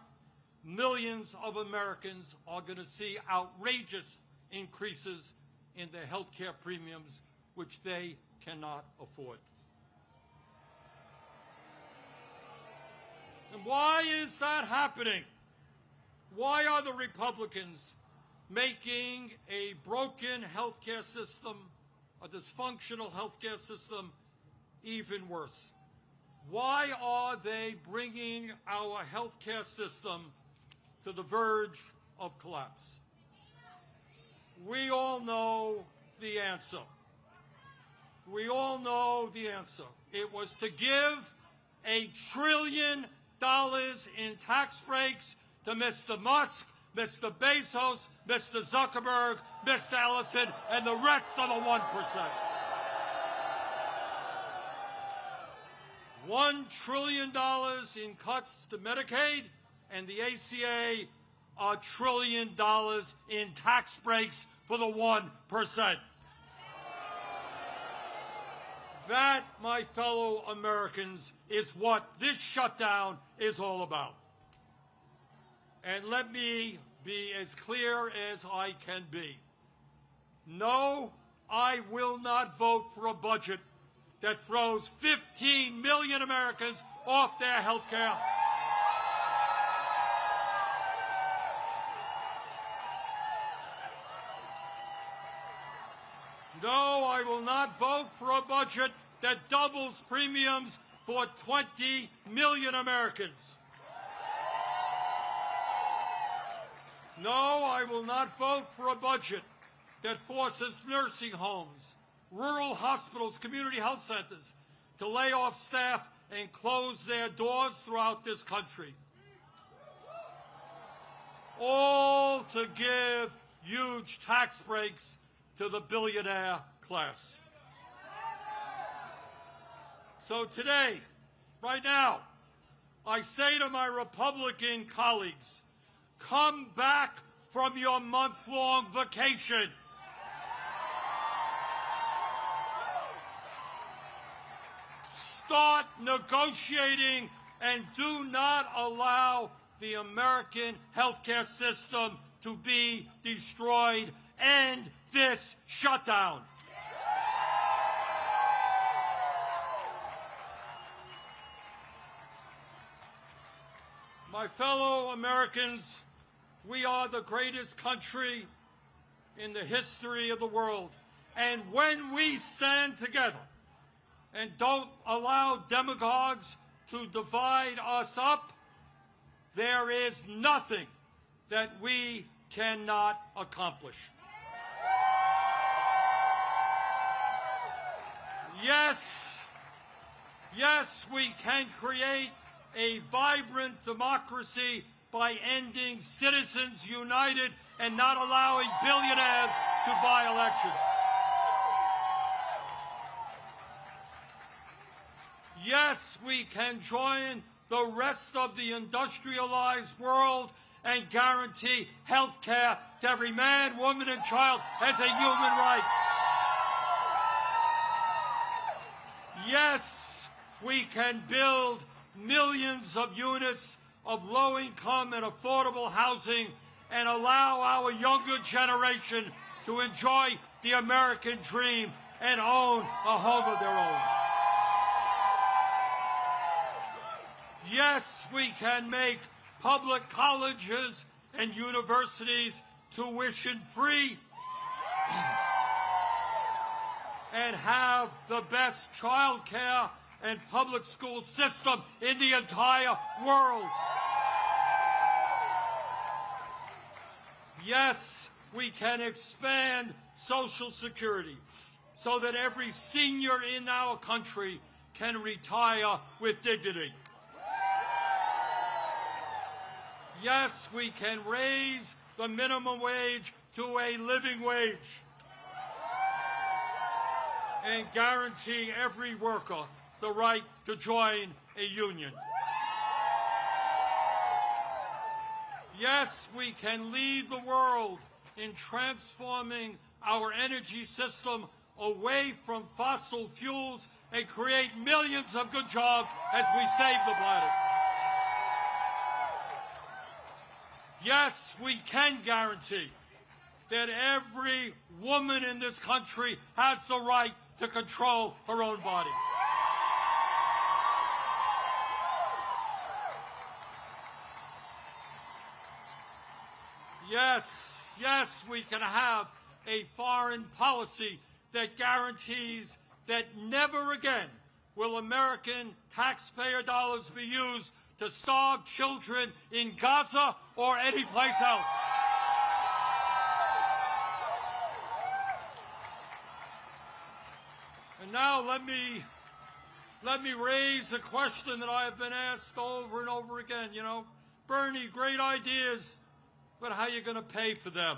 [SPEAKER 17] millions of Americans are going to see outrageous increases in their health care premiums, which they cannot afford. And why is that happening? Why are the Republicans making a broken health care system, a dysfunctional health care system, even worse? Why are they bringing our health care system to the verge of collapse? We all know the answer. We all know the answer. It was to give $1 trillion in tax breaks to Mr. Musk, Mr. Bezos, Mr. Zuckerberg, Mr. Ellison, and the rest of the 1%. $1 trillion in cuts to Medicaid, and the ACA, $1 trillion in tax breaks for the 1%. That, my fellow Americans, is what this shutdown is all about. And let me be as clear as I can be. No, I will not vote for a budget that throws 15 million Americans off their health care. No, I will not vote for a budget that doubles premiums for 20 million Americans. No, I will not vote for a budget that forces nursing homes, rural hospitals, community health centers to lay off staff and close their doors throughout this country. All to give huge tax breaks to the billionaire class. So today, right now, I say to my Republican colleagues, come back from your month-long vacation. Start negotiating and do not allow the American healthcare system to be destroyed. End this shutdown. My fellow Americans, we are the greatest country in the history of the world. And when we stand together and don't allow demagogues to divide us up, there is nothing that we cannot accomplish. Yes, we can create a vibrant democracy by ending Citizens United and not allowing billionaires to buy elections. Yes, we can join the rest of the industrialized world and guarantee health care to every man, woman, and child as a human right. Yes, we can build millions of units of low-income and affordable housing and allow our younger generation to enjoy the American dream and own a home of their own. Yes, we can make public colleges and universities tuition-free and have the best child care and public school system in the entire world. Yes, we can expand Social Security so that every senior in our country can retire with dignity. Yes, we can raise the minimum wage to a living wage and guarantee every worker the right to join a union. Yes, we can lead the world in transforming our energy system away from fossil fuels and create millions of good jobs as we save the planet. Yes, we can guarantee that every woman in this country has the right to control her own body. Yes, yes, we can have a foreign policy that guarantees that never again will American taxpayer dollars be used to starve children in Gaza or any place else. And now let me raise a question that I have been asked over and over again. You know, Bernie, great ideas, but how are you going to pay for them?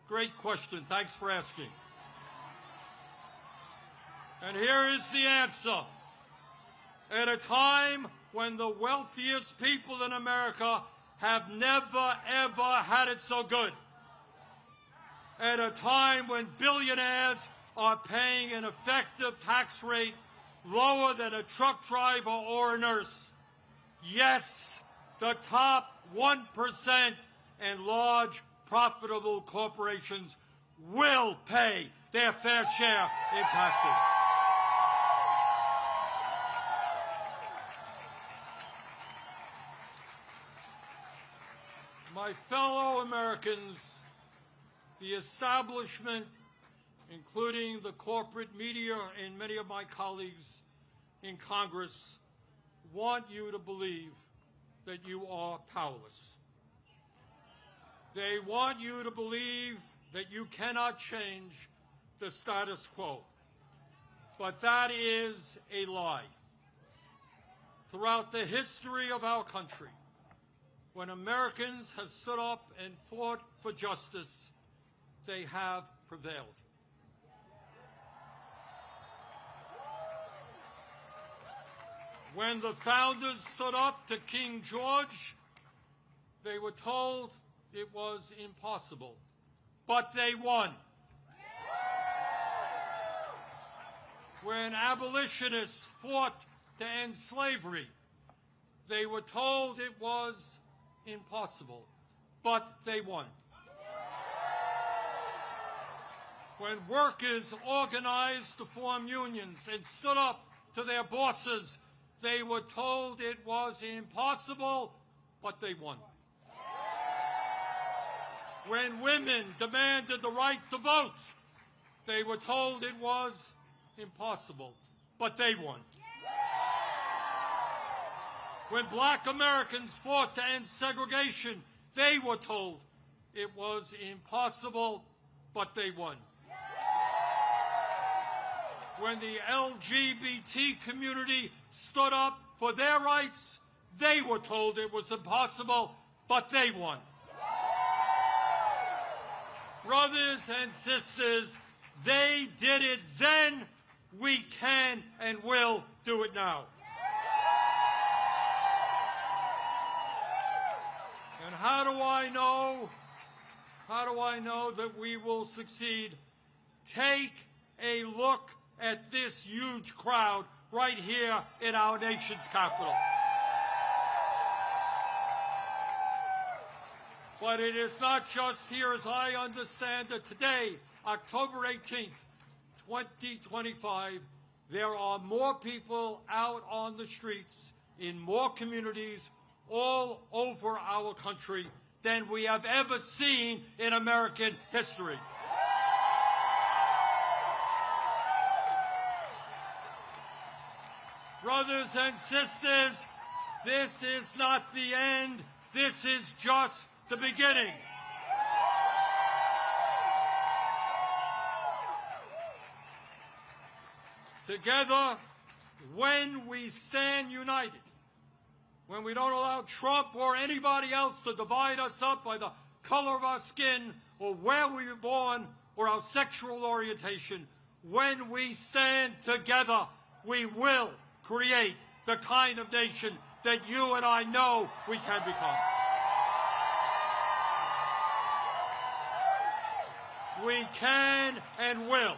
[SPEAKER 17] Great question. Thanks for asking. And here is the answer. At a time when the wealthiest people in America have never, ever had it so good, at a time when billionaires are paying an effective tax rate lower than a truck driver or a nurse, yes, the top 1% and large profitable corporations will pay their fair share in taxes. My fellow Americans, the establishment, including the corporate media and many of my colleagues in Congress, want you to believe that you are powerless. They want you to believe that you cannot change the status quo. But that is a lie. Throughout the history of our country, when Americans have stood up and fought for justice, they have prevailed. When the founders stood up to King George, they were told it was impossible, but they won. When abolitionists fought to end slavery, they were told it was impossible, but they won. When workers organized to form unions and stood up to their bosses, they were told it was impossible, but they won. When women demanded the right to vote, they were told it was impossible, but they won. When black Americans fought to end segregation, they were told it was impossible, but they won. When the LGBT community stood up for their rights, they were told it was impossible, but they won. Brothers and sisters, they did it then, we can and will do it now. And how do I know that we will succeed? Take a look at this huge crowd right here in our nation's capital. But it is not just here, as I understand it. Today, October 18th, 2025, there are more people out on the streets in more communities all over our country than we have ever seen in American history. Brothers and sisters, this is not the end. This is just the beginning. Together, when we stand united, when we don't allow Trump or anybody else to divide us up by the color of our skin or where we were born or our sexual orientation, when we stand together, we will create the kind of nation that you and I know we can become. We can and will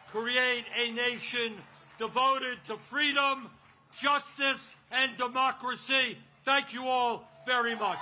[SPEAKER 17] create a nation devoted to freedom, justice, and democracy. Thank you all very much.